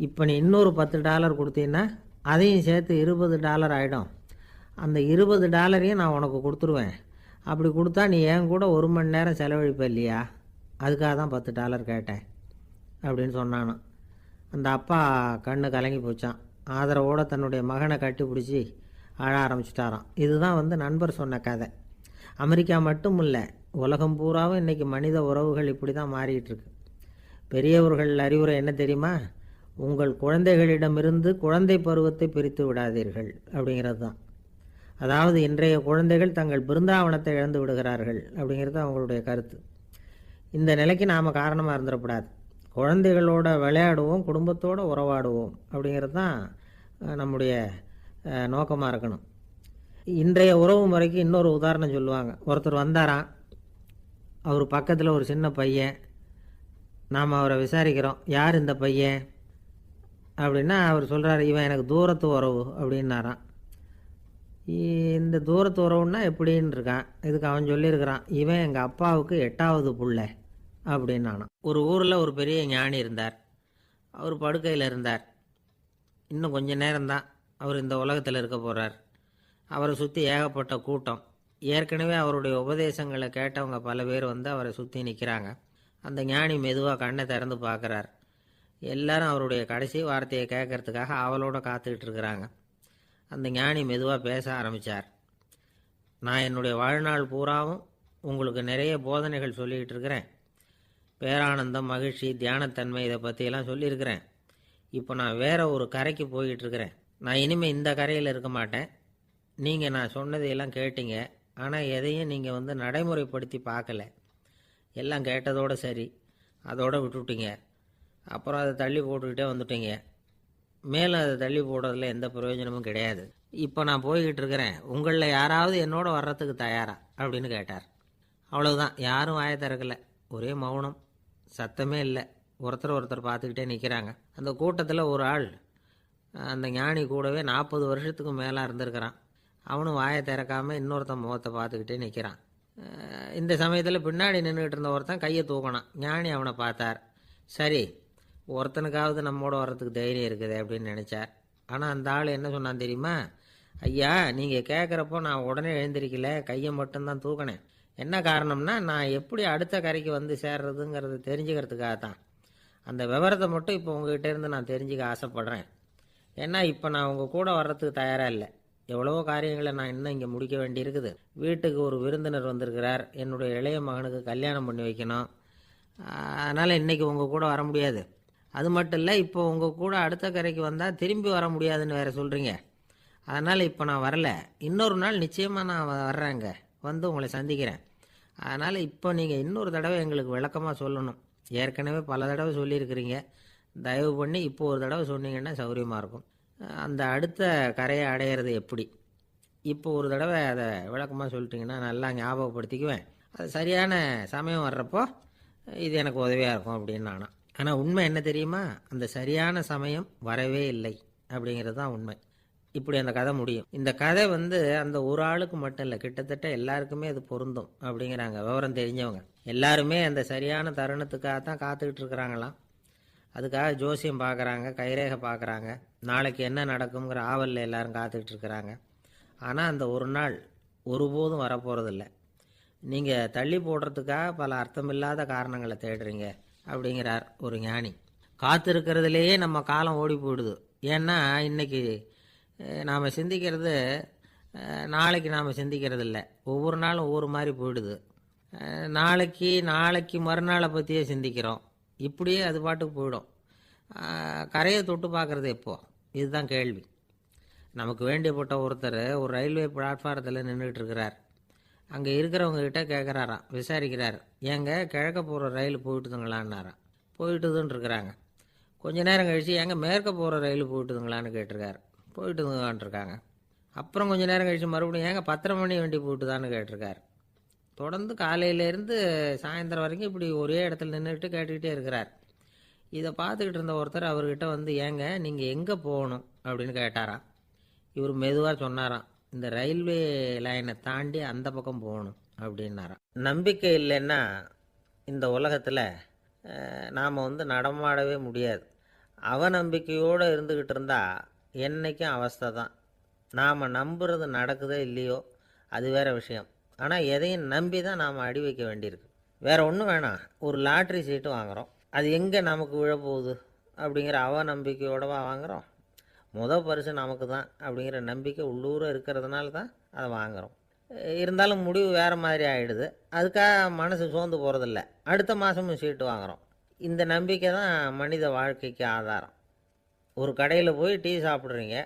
இப்போ நீ இன்னொரு $10 கொடுத்தீங்கன்னா அதையும் சேர்த்து $20 ஆகிடும். அந்த $20 நான் உனக்கு கொடுத்துருவேன். அப்படி கொடுத்தா நீ என் கூட 1 மணி நேரம் செலவழிப்ப இல்லையா? அதுக்காக தான் $10 கேட்டேன் அப்படின்னு சொன்னானான். அந்த அப்பா கண்ணு கலங்கி போச்சான். ஆதரவோடு தன்னுடைய மகனை கட்டி பிடிச்சி அழ ஆரம்பிச்சிட்டாராம். இதுதான் நண்பர் சொன்ன கதை. அமெரிக்கா மட்டும் இல்லை, உலகம் பூராவும் இன்றைக்கி மனித உறவுகள் இப்படி தான் மாறிட்டு இருக்கு. பெரியவர்கள் அறிவுரை என்ன தெரியுமா? உங்கள் குழந்தைகளிடமிருந்து குழந்தை பருவத்தை பிரித்து விடாதீர்கள் அப்படிங்கிறது தான். அதாவது இன்றைய குழந்தைகள் தங்கள் பிருந்தாவனத்தை இழந்து விடுகிறார்கள் அப்படிங்கிறது அவங்களுடைய கருத்து. இந்த நிலைக்கு நாம் காரணமாக இருந்துடக்கூடாது. குழந்தைகளோட விளையாடுவோம், குடும்பத்தோடு உறவாடுவோம் அப்படிங்கிறது தான் நம்முடைய நோக்கமாக இருக்கணும். இன்றைய உறவு முறைக்கு இன்னொரு உதாரணம் சொல்லுவாங்க. ஒருத்தர் வந்தாராம். அவர் பக்கத்தில் ஒரு சின்ன பையன். நாம் அவரை விசாரிக்கிறோம், யார் இந்த பையன் அப்படின்னா அவர் சொல்கிறார், இவன் எனக்கு தூரத்து உறவு அப்படின்னாராம். இந்த தூரத்து உறவுன்னா எப்படின்னு இருக்கான். இதுக்கு அவன் சொல்லியிருக்கிறான், இவன் எங்கள் அப்பாவுக்கு 8வது புள்ள அப்படின்னானான். ஒரு ஊரில் ஒரு பெரிய ஞானி இருந்தார். அவர் படுக்கையில் இருந்தார். இன்னும் கொஞ்ச நேரம்தான் அவர் இந்த உலகத்தில் இருக்க போகிறார். அவரை சுற்றி ஏகப்பட்ட கூட்டம். ஏற்கனவே அவருடைய உபதேசங்களை கேட்டவங்க பல பேர் அவரை சுற்றி நிற்கிறாங்க. அந்த ஞானி மெதுவாக கண்ணை திறந்து பார்க்குறார். எல்லாரும் அவருடைய கடைசி வார்த்தையை கேட்கறதுக்காக அவளோட காத்துக்கிட்டு இருக்கிறாங்க. அந்த ஞானி மெதுவாக பேச ஆரம்பித்தார். நான் என்னுடைய வாழ்நாள் பூராவும் உங்களுக்கு நிறைய போதனைகள் சொல்லிக்கிட்டு இருக்கிறேன். பேரானந்தம், மகிழ்ச்சி, தியானத்தன்மை இதை பற்றியெல்லாம் சொல்லியிருக்கிறேன். இப்போ நான் வேறு ஒரு கரைக்கு போய்கிட்டு இருக்கிறேன். நான் இனிமேல் இந்த கரையில் இருக்க மாட்டேன். நீங்கள் நான் சொன்னதையெல்லாம் கேட்டீங்க, ஆனால் எதையும் நீங்கள் நடைமுறைப்படுத்தி பார்க்கல. எல்லாம் கேட்டதோடு சரி, அதோடு விட்டுவிட்டீங்க. அப்புறம் அதை தள்ளி போட்டுக்கிட்டே வந்துட்டீங்க. மேலும் அதை தள்ளி போடுறதுல எந்த பிரயோஜனமும் கிடையாது. இப்போ நான் போய்கிட்டு இருக்கிறேன். உங்களில் யாராவது என்னோட வர்றதுக்கு தயாரா அப்படின்னு கேட்டார். அவ்வளவுதான். யாரும் வாயை திறக்கலை. ஒரே மௌனம், சத்தமே இல்லை. ஒருத்தர் பார்த்துக்கிட்டே நிற்கிறாங்க. அந்த கூட்டத்தில் ஒரு ஆள் அந்த ஞானி கூடவே 40 வருஷத்துக்கு மேலே இருந்திருக்கிறான். அவனும் வாயை திறக்காமல் இன்னொருத்தன் முகத்தை பார்த்துக்கிட்டே நிற்கிறான். இந்த சமயத்தில் பின்னாடி நின்றுக்கிட்டு இருந்த ஒருத்தன் கையை தூக்கினான். ஞானி அவனை பார்த்தார். சரி, ஒருத்தனுக்காவது நம்மோட வர்றதுக்கு தைரியம் இருக்குது அப்படின்னு நினச்சார். ஆனால் அந்த ஆள் என்ன சொன்னான் தெரியுமா? ஐயா, நீங்கள் கேட்குறப்போ நான் உடனே எழுந்திருக்கல, கையை மட்டும்தான் தூக்கினேன். என்ன காரணம்னா, நான் எப்படி அடுத்த கரைக்கு சேர்றதுங்கிறது தெரிஞ்சுக்கிறதுக்காக தான். அந்த விவரத்தை மட்டும் இப்போ உங்ககிட்ட இருந்து நான் தெரிஞ்சுக்க ஆசைப்பட்றேன். ஏன்னா இப்போ நான் உங்கள் கூட வர்றதுக்கு தயாராக இல்லை. எவ்வளவோ காரியங்களை நான் இன்னும் இங்கே முடிக்க வேண்டியிருக்குது. வீட்டுக்கு ஒரு விருந்தினர் வந்திருக்கிறார், என்னுடைய இளைய மகனுக்கு கல்யாணம் பண்ணி வைக்கணும். அதனால் இன்றைக்கி உங்கள் கூட வர முடியாது. அது மட்டும் இல்லை, இப்போ உங்கள் கூட அடுத்த கரைக்கு வந்தால் திரும்பி வர முடியாதுன்னு வேறு சொல்கிறீங்க. அதனால் இப்போ நான் வரல. இன்னொரு நாள் நிச்சயமாக நான் வர்றேங்க, வந்து உங்களை சந்திக்கிறேன். அதனால் இப்போ நீங்கள் இன்னொரு தடவை எங்களுக்கு விளக்கமாக சொல்லணும். ஏற்கனவே பல தடவை சொல்லியிருக்கிறீங்க. தயவு பண்ணி இப்போ ஒரு தடவை சொன்னீங்கன்னா சௌகரியமாக இருக்கும். அந்த அடுத்த கரையை அடையிறது எப்படி, இப்போ ஒரு தடவை அதை விளக்கமாக சொல்லிட்டிங்கன்னா நல்லா ஞாபகப்படுத்திக்குவேன். அது சரியான சமயம் வர்றப்போ இது எனக்கு உதவியாக இருக்கும் அப்படின்னு நானும். ஆனால் உண்மை என்ன தெரியுமா, அந்த சரியான சமயம் வரவே இல்லை அப்படிங்கிறது தான் உண்மை. இப்படி அந்த கதை முடியும். இந்த கதை அந்த ஒரு ஆளுக்கு மட்டும் இல்லை, கிட்டத்தட்ட எல்லாருக்குமே அது பொருந்தும் அப்படிங்கிறாங்க விவரம் தெரிஞ்சவங்க. எல்லாருமே அந்த சரியான தருணத்துக்காக தான் காத்துக்கிட்டு இருக்கிறாங்களாம். அதுக்காக ஜோசியம் பார்க்குறாங்க, கைரேகை பார்க்குறாங்க, நாளைக்கு என்ன நடக்குங்கிற ஆவலில் எல்லாரும் காத்துக்கிட்டு இருக்கிறாங்க. ஆனால் அந்த ஒரு நாள் ஒருபோதும் வரப்போகிறதில்ல. நீங்கள் தள்ளி போடுறதுக்காக பல அர்த்தமில்லாத காரணங்களை தேடுறீங்க அப்படிங்கிறார் ஒரு ஞானி. காத்திருக்கிறதுலேயே நம்ம காலம் ஓடி போயிடுது. ஏன்னா இன்றைக்கி நாம் சிந்திக்கிறது நாளைக்கு நாம் சிந்திக்கிறது இல்லை. ஒவ்வொரு நாளும் ஒவ்வொரு மாதிரி போயிடுது. நாளைக்கு மறுநாளை பற்றியே சிந்திக்கிறோம். இப்படியே அது பாட்டுக்கு போயிடும். கரையை தொட்டு பார்க்குறது எப்போ, இதுதான் கேள்வி. நமக்கு வேண்டியப்பட்ட ஒருத்தர் ஒரு ரயில்வே பிளாட்ஃபாரத்தில் நின்றுட்டு இருக்கிறார். அங்கே இருக்கிறவங்ககிட்ட கேட்குறாராம், விசாரிக்கிறார், ஏங்க கிழக்க போகிற ரயில் போயிட்டுதுங்களான்னாராம். போயிட்டுதுன்னு இருக்கிறாங்க. கொஞ்ச நேரம் கழித்து ஏங்க மேற்க போகிற ரயில் போயிட்டுதுங்களான்னு கேட்டிருக்காரு. போயிட்டுதுங்களான்ட்ருக்காங்க. அப்புறம் கொஞ்சம் நேரம் கழித்து மறுபடியும் ஏங்க 10:30 மணி வண்டி போயிட்டுதான்னு கேட்டிருக்காரு. தொடர்ந்து காலையிலேருந்து சாயந்தரம் வரைக்கும் இப்படி ஒரே இடத்துல நின்றுட்டு கேட்டுக்கிட்டே இருக்கிறார். இதை பார்த்துக்கிட்டு இருந்த ஒருத்தர் அவர்கிட்ட ஏங்க நீங்கள் எங்கே போகணும் அப்படின்னு கேட்டாராம். இவர் மெதுவாக சொன்னாராம், இந்த ரயில்வே லைனை தாண்டி அந்த பக்கம் போகணும் அப்படின்னாராம். நம்பிக்கை இல்லைன்னா இந்த உலகத்தில் நாம் நடமாடவே முடியாது. அவநம்பிக்கையோடு இருந்துக்கிட்டு இருந்தால் என்றைக்கும் அவஸ்தை தான். நாம் நம்புறது நடக்குதோ இல்லையோ அது வேறு விஷயம். ஆனால் எதையும் நம்பி தான் நாம் அடி வைக்க வேண்டியிருக்கு. வேறு ஒன்றும் வேணாம், ஒரு லாட்ரி சீட்டு வாங்குகிறோம், அது எங்கே நமக்கு விழப்போகுது அப்படிங்கிற அவநம்பிக்கையோடவா வாங்குகிறோம்? பரிசு நமக்கு தான் அப்படிங்கிற நம்பிக்கை உள்ளூர இருக்கிறதுனால தான் அதை வாங்குகிறோம். இருந்தாலும் முடிவு வேறு மாதிரி ஆகிடுது. அதுக்காக மனசு சோர்ந்து போகிறதில்ல. அடுத்த மாதமும் சீட்டு வாங்குகிறோம். இந்த நம்பிக்கை தான் மனித வாழ்க்கைக்கு ஆதாரம். ஒரு கடையில் போய் டீ சாப்பிட்றீங்க,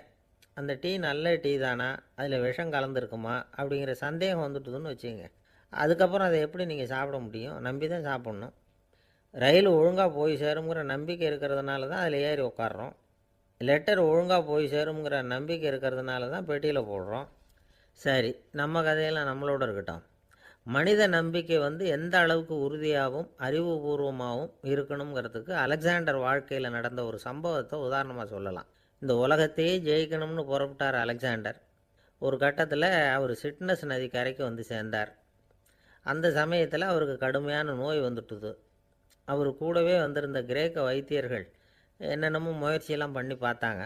அந்த டீ நல்ல டீ தானா, அதில் விஷம் கலந்துருக்குமா அப்படிங்கிற சந்தேகம் வந்துட்டுதுன்னு வச்சுங்க. அதுக்கப்புறம் அதை எப்படி நீங்கள் சாப்பிட முடியும்? நம்பி தான் சாப்பிட்ணும். ரயில் ஒழுங்காக போய் சேருங்கிற நம்பிக்கை இருக்கிறதுனால தான் அதில் ஏறி உட்காடுறோம். லெட்டர் ஒழுங்காக போய் சேருங்கிற நம்பிக்கை இருக்கிறதுனால தான் பெட்டியில் போடுறோம். சரி, நம்ம கதையெல்லாம் நம்மளோட இருக்கட்டும். மனித நம்பிக்கை எந்த அளவுக்கு உறுதியாகவும் அறிவுபூர்வமாகவும் இருக்கணுங்கிறதுக்கு அலெக்சாண்டர் வாழ்க்கையில் நடந்த ஒரு சம்பவத்தை உதாரணமாக சொல்லலாம். இந்த உலகத்தையே ஜெயிக்கணும்னு புறப்பட்டார் அலெக்சாண்டர். ஒரு கட்டத்தில் அவர் சிட்னஸ் நதி கரைக்கு சேர்ந்தார். அந்த சமயத்தில் அவருக்கு கடுமையான நோய் வந்துட்டுது. அவர் கூடவே வந்திருந்த கிரேக்க வைத்தியர்கள் என்னென்னமோ முயற்சியெல்லாம் பண்ணி பார்த்தாங்க.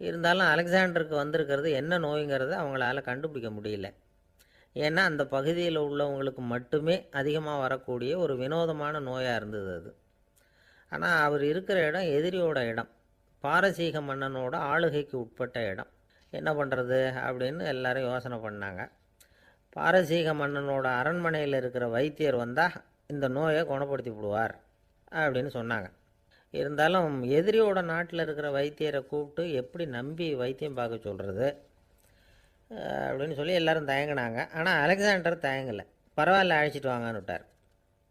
இருந்தாலும் அலெக்சாண்டருக்கு வந்திருக்கிறது என்ன நோய்ங்கிறத அவங்களால கண்டுபிடிக்க முடியல. ஏன்னா அந்த பகுதியில் உள்ளவங்களுக்கு மட்டுமே அதிகமாக வரக்கூடிய ஒரு வினோதமான நோயாக இருந்தது அது. ஆனால் அவர் இருக்கிற இடம் எதிரியோட இடம், பாரசீக மன்னனோட ஆளுகைக்கு உட்பட்ட இடம். என்ன பண்ணுறது அப்படின்னு எல்லாரும் யோசனை பண்ணாங்க. பாரசீக மன்னனோட அரண்மனையில் இருக்கிற வைத்தியர் வந்தால் இந்த நோயை குணப்படுத்தி விடுவார் அப்படின்னு சொன்னாங்க. இருந்தாலும் எதிரியோட நாட்டில் இருக்கிற வைத்தியரை கூப்பிட்டு எப்படி நம்பி வைத்தியம் பார்க்க சொல்கிறது அப்படின்னு சொல்லி எல்லோரும் தயங்கினாங்க. ஆனால் அலெக்சாண்டர் தயங்கலை. பரவாயில்ல, அழைச்சிட்டு வாங்கன்னு விட்டார்.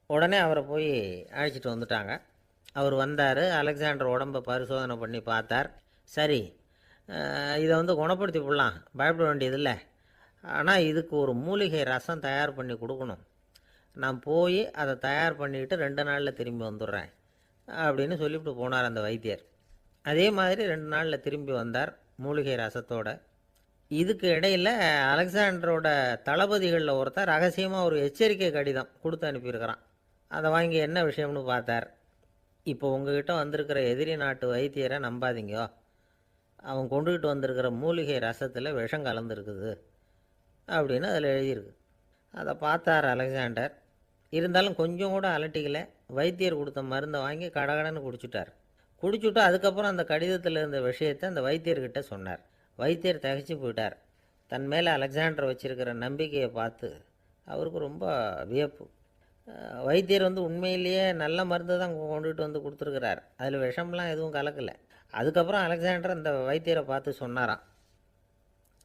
உடனே அவரை போய் அழைச்சிட்டு வந்துட்டாங்க. அவர் வந்தார். அலெக்சாண்டர் உடம்பை பரிசோதனை பண்ணி பார்த்தார். சரி, இதை குணப்படுத்தி விடலாம், பயப்பட வேண்டியதில்லை. ஆனால் இதுக்கு ஒரு மூலிகை ரசம் தயார் பண்ணி கொடுக்கணும். நான் போய் அதை தயார் பண்ணிவிட்டு 2 நாளில் திரும்பி வந்துடுறேன் அப்படின்னு சொல்லிவிட்டு போனார் அந்த வைத்தியர். அதே மாதிரி 2 நாளில் திரும்பி வந்தார் மூலிகை ரசத்தோட. இதுக்கு இடையில் அலெக்சாண்டரோட தளபதிகளில் ஒருத்தர் ரகசியமாக ஒரு எச்சரிக்கை கடிதம் கொடுத்து அனுப்பியிருக்கிறான். அதை வாங்கி என்ன விஷயம்னு பார்த்தார். இப்போ உங்ககிட்ட வந்திருக்கிற எதிரி நாட்டு வைத்தியரை நம்பாதீங்கோ, அவன் கொண்டுகிட்டு வந்திருக்கிற மூலிகை ரசத்தில் விஷம் கலந்துருக்குது அப்படின்னு அதில் எழுதியிருக்கு. அதை பார்த்தார் அலெக்சாண்டர். இருந்தாலும் கொஞ்சம் கூட அலட்டிக்கலை. வைத்தியர் கொடுத்த மருந்தை வாங்கி கடகடன்னு குடிச்சுட்டு அதுக்கப்புறம் அந்த கடிதத்தில் இருந்த விஷயத்தை அந்த வைத்தியர்கிட்ட சொன்னார். வைத்தியர் திகைச்சு போயிட்டார். தன் மேலே அலெக்சாண்டர் வச்சிருக்கிற நம்பிக்கையை பார்த்து அவருக்கு ரொம்ப வியப்பு. வைத்தியர் வந்து உண்மையிலேயே நல்ல மருந்து தான் கொண்டுகிட்டு வந்து கொடுத்துருக்கிறார், அதில் விஷம்லாம் எதுவும் கலக்கலை. அதுக்கப்புறம் அலெக்சாண்டர் அந்த வைத்தியரை பார்த்து சொன்னாராம்,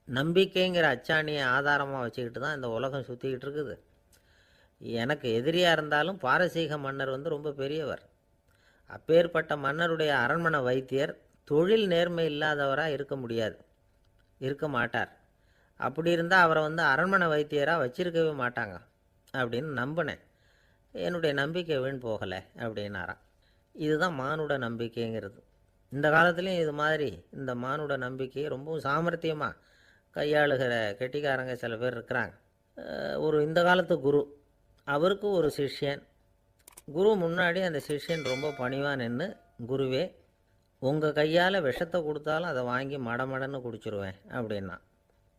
நம்பிக்கைங்கிற அச்சாணியை ஆதாரமாக வச்சுக்கிட்டு தான் இந்த உலகம் சுற்றிக்கிட்டு இருக்குது. எனக்கு எதிரியாக இருந்தாலும் பாரசீக மன்னர் வந்து ரொம்ப பெரியவர். அப்பேற்பட்ட மன்னருடைய அரண்மனை வைத்தியர் தொழில் நேர்மை இல்லாதவராக இருக்க மாட்டார். அப்படி இருந்தால் அவரை வந்து அரண்மனை வைத்தியராக வச்சிருக்கவே மாட்டாங்க அப்படின்னு நம்பினேன். என்னுடைய நம்பிக்கை வீண் போகலை அப்படின்னாராம். இதுதான் மானுட நம்பிக்கைங்கிறது. இந்த காலத்துலேயும் இது மாதிரி இந்த மானுட நம்பிக்கையை ரொம்பவும் சாமர்த்தியமாக கையாளுகிற கெட்டிக்காரங்க சில பேர் இருக்கிறாங்க. இந்த காலத்து குரு, அவருக்கு ஒரு சிஷ்யன். குரு முன்னாடி அந்த சிஷ்யன் ரொம்ப பணிவாக நின்று, குருவே, உங்கள் கையால் விஷத்தை கொடுத்தாலும் அதை வாங்கி மடமடன்னு குடிச்சிருவேன் அப்படின்னா.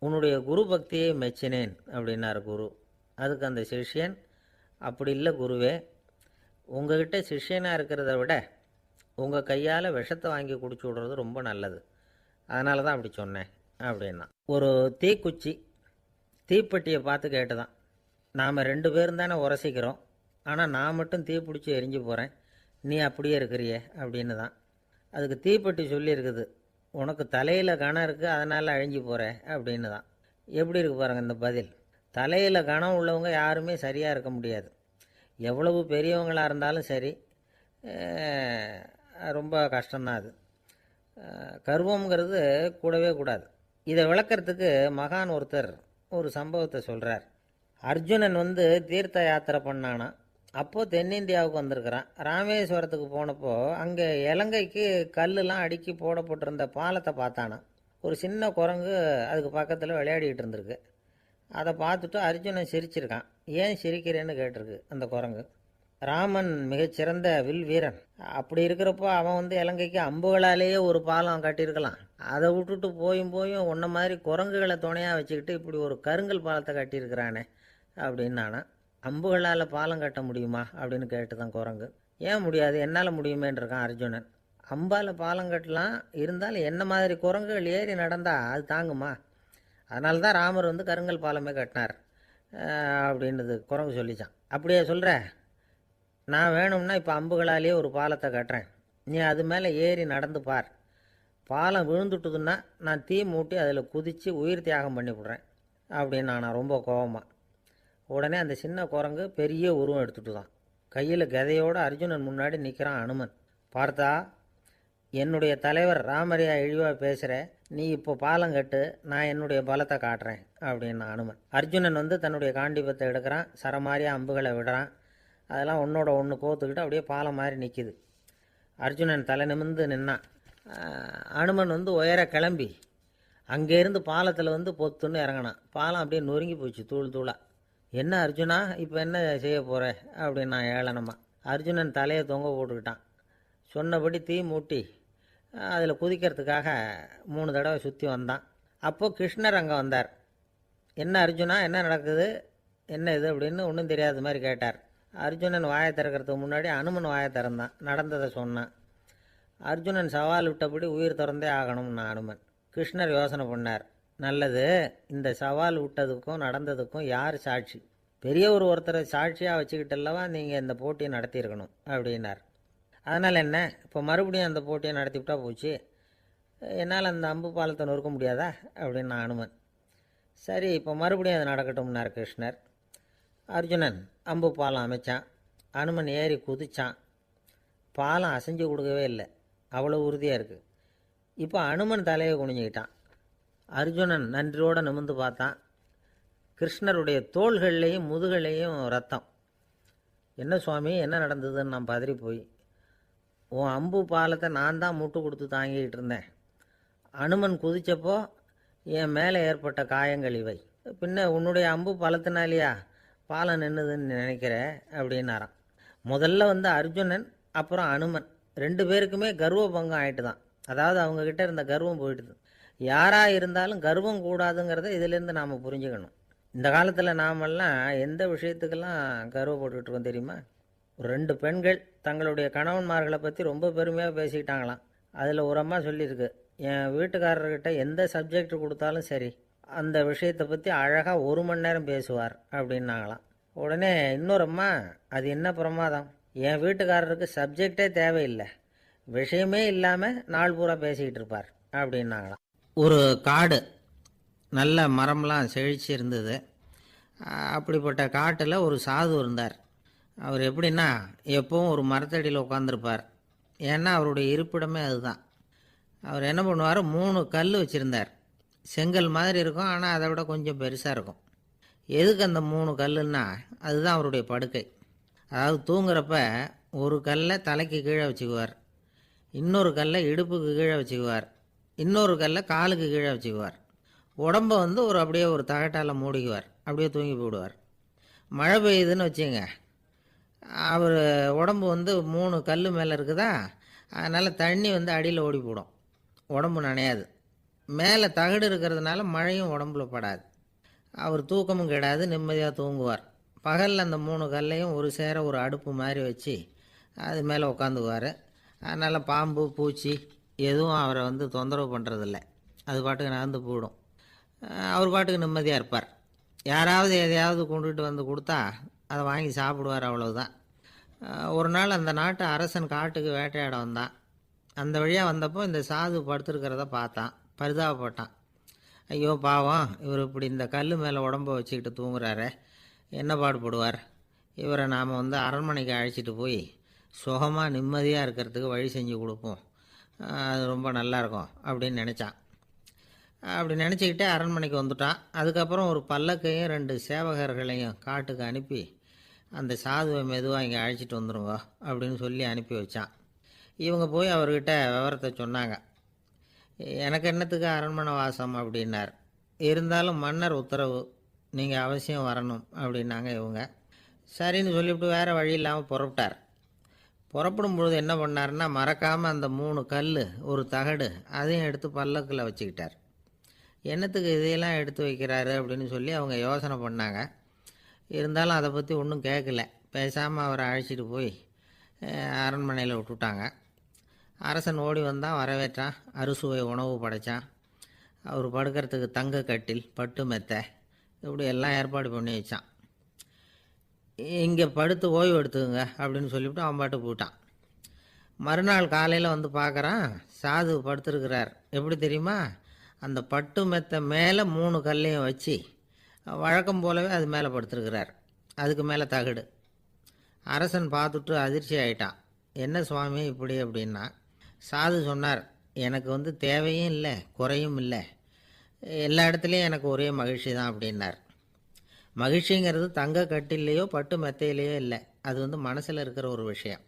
உன்னுடைய குரு பக்தியை மெச்சினேன் அப்படின்னார் குரு. அதுக்கு அந்த சிஷ்யன், அப்படி இல்லை குருவே, உங்ககிட்ட சிஷ்யனாக இருக்கிறத விட உங்கள் கையால் விஷத்தை வாங்கி குடிச்சு விடுறது ரொம்ப நல்லது, அதனால தான் அப்படி சொன்னேன் அப்படின்னா. ஒரு தீக்குச்சி தீப்பெட்டியை பார்த்து கேட்டுதான், நாம் 2 பேரும் தானே உரசிக்கிறோம், ஆனால் நான் மட்டும் தீ பிடிச்சி எரிஞ்சு போகிறேன், நீ அப்படியே இருக்கிறியே அப்படின்னு தான். அதுக்கு தீப்பெட்டி சொல்லியிருக்குது, உனக்கு தலையில் கணம் இருக்குது அதனால் அழிஞ்சு போகிற அப்படின்னு தான். எப்படி இருக்கு பாருங்கள் இந்த பதில். தலையில் கணம் உள்ளவங்க யாருமே சரியாக இருக்க முடியாது. எவ்வளவு பெரியவங்களாக இருந்தாலும் சரி, ரொம்ப கஷ்டம்தான் அது. கர்வம்ங்கிறது கூடவே கூடாது. இதை விளக்கிறதுக்கு மகான் ஒருத்தர் ஒரு சம்பவத்தை சொல்கிறார். அர்ஜுனன் வந்து தீர்த்த யாத்திரை பண்ணானா. அப்போது தென்னிந்தியாவுக்கு வந்திருக்கிறான். ராமேஸ்வரத்துக்கு போனப்போ அங்கே இலங்கைக்கு கல்லுலாம் அடுக்கி போடப்பட்டிருந்த பாலத்தை பார்த்தானா. ஒரு சின்ன குரங்கு அதுக்கு பக்கத்தில் விளையாடிக்கிட்டு இருந்திருக்கு. அதை பார்த்துட்டு அர்ஜுனன் சிரிச்சிருக்கான். ஏன் சிரிக்கிறேன்னு கேட்டிருக்கு அந்த குரங்கு. ராமன் மிகச்சிறந்த வில் வீரன், அப்படி இருக்கிறப்போ அவன் வந்து இலங்கைக்கு அம்புகளாலேயே ஒரு பாலம் கட்டியிருக்கலாம். அதை விட்டுட்டு போயும் உன்ன மாதிரி குரங்குகளை துணையாக வச்சுக்கிட்டு இப்படி ஒரு கருங்கல் பாலத்தை கட்டியிருக்கிறானே அப்படின்னானா. அம்புகளால் பாலம் கட்ட முடியுமா அப்படின்னு கேட்டு தான் குரங்கு. ஏன் முடியாது, என்னால் முடியுமேன்னு இருக்கான் அர்ஜுனன். அம்பால் பாலம் கட்டலாம், இருந்தாலும் என்ன மாதிரி குரங்குகள் ஏறி நடந்தா அது தாங்குமா? அதனால தான் ராமர் வந்து கருங்கல் பாலமே கட்டினார் அப்படின்றது குரங்கு சொல்லிச்சான். அப்படியே சொல்கிற, நான் வேணும்னா இப்போ அம்புகளாலேயே ஒரு பாலத்தை கட்டுறேன், நீ அது மேலே ஏறி நடந்து பார். பாலம் விழுந்துட்டுதுன்னா நான் தீ மூட்டி அதில் குதித்து உயிர் தியாகம் பண்ணி விட்றேன் அப்படின்னு நான் ரொம்ப கோபமாக. உடனே அந்த சின்ன குரங்கு பெரிய உருவம் எடுத்துட்டு தான் கையில் கதையோடு அர்ஜுனன் முன்னாடி நிற்கிறான் அனுமன். பார்த்தா, என்னுடைய தலைவர் ராமரையா இழிவாக பேசுகிற, நீ இப்போ பாலம் கட்டு, நான் என்னுடைய பலத்தை காட்டுறேன் அப்படின்னு அனுமன். அர்ஜுனன் வந்து தன்னுடைய காண்டிபத்தை எடுக்கிறான், சரமாரியாக அம்புகளை விடுறான். அதெல்லாம் ஒன்றோட ஒன்று கோத்துக்கிட்டு அப்படியே பாலம் மாதிரி நிற்கிது. அர்ஜுனன் தலை நிமிர்ந்து நின்னான். அனுமன் வந்து உயர கிளம்பி அங்கேருந்து பாலத்தில் வந்து பொத்துன்னு இறங்கினான். பாலம் அப்படியே நொறுங்கி போச்சு தூள் தூளாக. என்ன அர்ஜுனா, இப்போ என்ன செய்ய போகிற அப்படின்னு நான் ஏளனமா. அர்ஜுனன் தலையை தொங்க போட்டுக்கிட்டான். சொன்னபடி தீ மூட்டி அதில் குதிக்கிறதுக்காக 3 தடவை சுற்றி வந்தான். அப்போது கிருஷ்ணர் அங்கே வந்தார். என்ன அர்ஜுனா, என்ன நடக்குது, என்ன இது அப்படின்னு ஒன்றும் தெரியாத மாதிரி கேட்டார். அர்ஜுனன் வாயை திறக்கிறதுக்கு முன்னாடி அனுமன் வாயை திறந்தான், நடந்ததை சொன்னான். அர்ஜுனன் சவால் விட்டபடி உயிர் திறந்தே ஆகணும்னு அனுமன். கிருஷ்ணர் யோசனை பண்ணார். நல்லது, இந்த சவால் விட்டதுக்கும் நடந்ததுக்கும் யார் சாட்சி? பெரிய ஒருத்தரை சாட்சியாக வச்சுக்கிட்டல்லவா நீங்கள் இந்த போட்டியை நடத்தியிருக்கணும் அப்படின்னார். அதனால் என்ன, இப்போ மறுபடியும் அந்த போட்டியை நடத்திவிட்டா போச்சு, என்னால் அந்த அம்பு பாலத்தை நொறுக்க முடியாதா அப்படின்னு அனுமன். சரி, இப்போ மறுபடியும் அது நடக்கட்டும்னார் கிருஷ்ணர். அர்ஜுனன் அம்பு பாலம் அமைச்சான். அனுமன் ஏறி குதிச்சான். பாலம் அசைஞ்சு கொடுக்கவே இல்லை, அவ்வளோ உறுதியாக இருக்குது. இப்போ அனுமன் தலையை குனிஞ்சிக்கிட்டான். அர்ஜுனன் நன்றியோடு நிமிர்ந்து பார்த்தான். கிருஷ்ணருடைய தோள்கள்லேயும் முதுகலையும் ரத்தம். என்ன சுவாமி, என்ன நடந்ததுன்னு நான் பதறி போய், உன் அம்பு பாலத்தை நான் தான் முட்டு கொடுத்து தாங்கிக்கிட்டு இருந்தேன். அனுமன் குதித்தப்போ என் மேலே ஏற்பட்ட காயங்கள் இவை. பின்ன உன்னுடைய அம்பு பலத்தினாலேயா பாலம் நின்றுதுன்னு நினைக்கிற அப்படின்னாராம். முதல்ல வந்து அர்ஜுனன் அப்புறம் அனுமன் 2 பேருக்குமே கர்வ பங்கம் ஆகிட்டு தான். அதாவது அவங்கக்கிட்ட இருந்த கர்வம் போயிட்டுது. யாராக இருந்தாலும் கர்வம் கூடாதுங்கிறத இதிலேருந்து நாம் புரிஞ்சுக்கணும். இந்த காலத்தில் நாமெல்லாம் எந்த விஷயத்துக்கெல்லாம் கர்வப்பட்டுருக்கோம் தெரியுமா? 2 பெண்கள் தங்களுடைய கணவன்மார்களை பற்றி ரொம்ப பெருமையாக பேசிக்கிட்டாங்களாம். அதில் ஒரு அம்மா சொல்லியிருக்கு, என் வீட்டுக்காரர்கிட்ட எந்த சப்ஜெக்ட் கொடுத்தாலும் சரி அந்த விஷயத்தை பற்றி அழகாக 1 மணி நேரம் பேசுவார் அப்படின்னாங்களாம். உடனே இன்னொரு அம்மா, அது என்ன பிரமாதம், என் வீட்டுக்காரருக்கு சப்ஜெக்டே தேவையில்லை, விஷயமே இல்லாமல் நாள் பூரா பேசிக்கிட்டு இருப்பார் அப்படின்னாங்களாம். ஒரு காடு, நல்ல மரம்லாம் செழிச்சு இருந்தது. அப்படிப்பட்ட காட்டில் ஒரு சாது இருந்தார். அவர் எப்படின்னா எப்பவும் ஒரு மரத்தடியில் உட்காந்துருப்பார். ஏன்னா அவருடைய இருப்பிடமே அதுதான். அவர் என்ன பண்ணுவார், 3 கல் வச்சுருந்தார். செங்கல் மாதிரி இருக்கும், ஆனால் அதை விட கொஞ்சம் பெருசாக இருக்கும். எதுக்கு அந்த 3 கல்லுன்னா அதுதான் அவருடைய படுக்கை. அதாவது தூங்குறப்ப ஒரு கல்லை தலைக்கு கீழே வச்சுக்குவார், இன்னொரு கல்லை இடுப்புக்கு கீழே வச்சுக்குவார், இன்னொரு கல்லை காலுக்கு கீழே வச்சுக்குவார். உடம்பை வந்து அப்படியே ஒரு தகட்டால் மூடிக்குவார், அப்படியே தூங்கி போயிடுவார். மழை பெய்யுதுன்னு வச்சுங்க, அவர் உடம்பு வந்து 3 கல் மேலே இருக்குதா, அதனால் தண்ணி வந்து அடியில் ஓடி போடும், உடம்பு நனையாது. மேலே தகடு இருக்கிறதுனால மழையும் உடம்புல படாது. அவர் தூக்கமும் கெடாது, நிம்மதியாக தூங்குவார். பகலில் அந்த 3 கல்லையும் ஒரு சேர ஒரு அடுப்பு மாதிரி வச்சு அது மேலே உட்காந்துக்குவார். அதனால் பாம்பு பூச்சி எதுவும் அவரை வந்து தொந்தரவு பண்ணுறதில்ல, அது பாட்டுக்கு நடந்து போயிடும். அவர் பாட்டுக்கு நிம்மதியாக இருப்பார். யாராவது எதையாவது கொண்டுகிட்டு வந்து கொடுத்தா அதை வாங்கி சாப்பிடுவார், அவ்வளவுதான். ஒரு நாள் அந்த நாட்டு அரசன் காட்டுக்கு வேட்டையாட வந்தான். அந்த வழியாக வந்தப்போ இந்த சாது படுத்துருக்கிறத பார்த்தான், பரிதாபப்பட்டான். ஐயோ பாவம், இவர் இப்படி இந்த கல் மேலே உடம்ப வச்சுக்கிட்டு தூங்குறாரே, என்ன பாடுபடுவார், இவரை நாம் வந்து அரண்மனைக்கு அழைச்சிட்டு போய் சுகமாக நிம்மதியாக இருக்கிறதுக்கு வழி செஞ்சு கொடுப்போம், அது ரொம்ப நல்லாயிருக்கும் அப்படின்னு நினச்சான். அப்படி நினச்சிக்கிட்டே அரண்மனைக்கு வந்துட்டான். அதுக்கப்புறம் ஒரு பல்லக்கையும் 2 சேவகர்களையும் காட்டுக்கு அனுப்பி அந்த சாதுவை மெதுவாக இங்கே அழைச்சிட்டு வந்துடுங்க அப்படின்னு சொல்லி அனுப்பி வச்சான். இவங்க போய் அவர்கிட்ட விவரத்தை சொன்னாங்க. எனக்கு என்னத்துக்கு அரண்மனை வாசம் அப்படின்னார். இருந்தாலும் மன்னர் உத்தரவு, நீங்கள் அவசியம் வரணும் அப்படின்னாங்க இவங்க. சரின்னு சொல்லிவிட்டு வேறு வழி இல்லாமல் புறப்பட்டார். புறப்படும் பொழுது என்ன பண்ணார்னா, மறக்காமல் அந்த 3 கல் ஒரு தகடு அதையும் எடுத்து பல்லக்கில் வச்சுக்கிட்டார். என்னத்துக்கு இதையெல்லாம் எடுத்து வைக்கிறாரு அப்படின்னு சொல்லி அவங்க யோசனை பண்ணாங்க. இருந்தாலும் அதை பற்றி ஒன்றும் கேட்கல. பேசாமல் அவரை அழைச்சிட்டு போய் அரண்மனையில் விட்டுட்டாங்க. அரசன் ஓடி வந்தான், வரவேற்றான், அறுசுவை உணவு படைத்தான். அவர் படுக்கிறதுக்கு தங்க கட்டில், பட்டு மெத்தை, இப்படி எல்லாம் ஏற்பாடு பண்ணி வச்சான். இங்கே படுத்து ஓய்வு எடுத்துக்குங்க அப்படின்னு சொல்லிவிட்டு அவன் பாட்டு போயிட்டான். மறுநாள் காலையில் வந்து பார்க்குறான், சாது படுத்துருக்கிறார். எப்படி தெரியுமா, அந்த பட்டு மெத்தை மேலே 3 கல்லையும் வச்சு வழக்கம் போலவே அது மேலே படுத்துருக்கிறார், அதுக்கு மேலே தகடு. அரசன் பார்த்துட்டு அதிர்ச்சி ஆகிட்டான். என்ன சுவாமி இப்படி அப்படின்னா, சாது சொன்னார், எனக்கு வந்து தேவையும் இல்லை குறையும் இல்லை, எல்லா இடத்துலையும் எனக்கு ஒரே மகிழ்ச்சி தான் அப்படின்னார். மகிழ்ச்சிங்கிறது தங்க கட்டிலேயோ பட்டு மெத்தையிலேயோ இல்லை, அது வந்து மனசில் இருக்கிற ஒரு விஷயம்.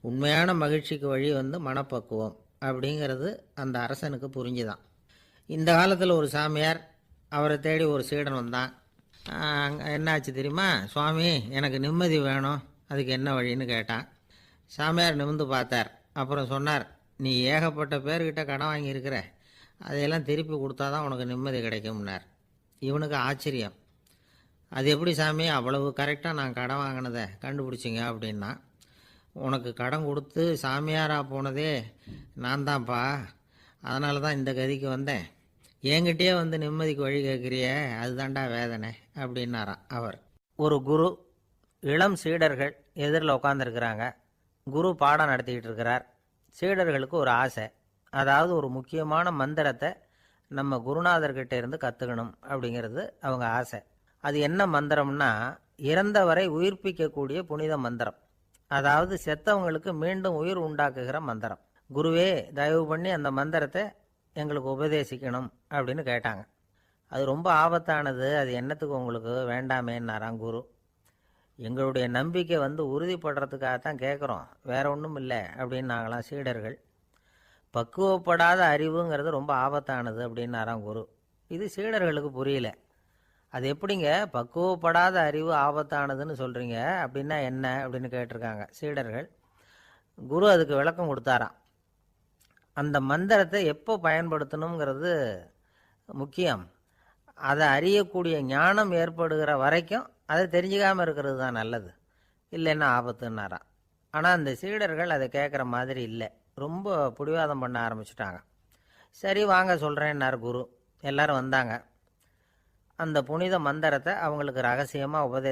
உண்மையான மகிழ்ச்சிக்கு வழி வந்து மனப்பக்குவம் அப்படிங்கிறது அந்த அரசனுக்கு புரிஞ்சுதான். இந்த காலத்தில் ஒரு சாமியார், அவரை தேடி ஒரு சீடன் வந்தான். என்னாச்சு தெரியுமா, சுவாமி எனக்கு நிம்மதி வேணும், அதுக்கு என்ன வழின்னு கேட்டான். சாமியார் நிமிர்ந்து பார்த்தார். அப்புறம் சொன்னார், நீ ஏகப்பட்ட பேர்கிட்ட கடன் வாங்கியிருக்கிற, அதையெல்லாம் திருப்பி கொடுத்தா தான் உனக்கு நிம்மதி கிடைக்கும்னார். இவனுக்கு ஆச்சரியம். அது எப்படி சாமி, அவ்வளவு கரெக்டாக நான் கடன் வாங்கினதை கண்டுபிடிச்சிங்க அப்படின்னா, உனக்கு கடன் கொடுத்து சாமியாராக போனதே நான் தான்ப்பா, அதனால தான் இந்த கதிக்கு வந்தேன், என்கிட்டயே வந்து நிம்மதிக்கு வழி கேட்குறிய, அதுதான்டா வேதனை அப்படின்னாராம் அவர். ஒரு குரு, இளம் சீடர்கள் எதிரில் உட்காந்துருக்கிறாங்க. குரு பாடம் நடத்திக்கிட்டு இருக்கிறார். சீடர்களுக்கு ஒரு ஆசை, அதாவது ஒரு முக்கியமான மந்திரத்தை நம்ம குருநாதர்கிட்ட இருந்து கற்றுக்கணும் அப்படிங்கிறது அவங்க ஆசை. அது என்ன மந்திரம்னா, இறந்தவரை உயிர்ப்பிக்கக்கூடிய புனித மந்திரம், அதாவது செத்தவங்களுக்கு மீண்டும் உயிர் உண்டாக்குகிற மந்திரம். குருவே தயவு பண்ணி அந்த மந்திரத்தை எங்களுக்கு உபதேசிக்கணும் அப்படின்னு கேட்டாங்க. அது ரொம்ப ஆபத்தானது, அது என்னத்துக்கு உங்களுக்கு வேண்டாமேன்னாராம் குரு. எங்களுடைய நம்பிக்கை வந்து உறுதிப்படுறதுக்காகத்தான் கேட்குறோம், வேற ஒன்றும் இல்லை அப்படின்னாங்களாம் சீடர்கள். பக்குவப்படாத அறிவுங்கிறது ரொம்ப ஆபத்தானது அப்படின்னாராம் குரு. இது சீடர்களுக்கு புரியல. அது எப்படிங்க பக்குவப்படாத அறிவு ஆபத்தானதுன்னு சொல்கிறீங்க, அப்படின்னா என்ன அப்படின்னு கேட்டிருக்காங்க சீடர்கள். குரு அதுக்கு விளக்கம் கொடுத்தாராம். அந்த மந்திரத்தை எப்போ பயன்படுத்தணுங்கிறது முக்கியம், அதை அறியக்கூடிய ஞானம் ஏற்படுகிற வரைக்கும் அதை தெரிஞ்சுக்காமல் இருக்கிறது தான் நல்லது, இல்லைன்னா ஆபத்துன்னாராம். ஆனால் அந்த சீடர்கள் அதை கேட்குற மாதிரி இல்லை, ரொம்ப பிடிவாதம் பண்ண ஆரம்பிச்சுட்டாங்க. சரி வாங்க சொல்கிறேன்னார் குரு. எல்லாரும் வந்தாங்க. அந்த புனித மந்திரத்தை அவங்களுக்கு ரகசியமாக உபதேசம்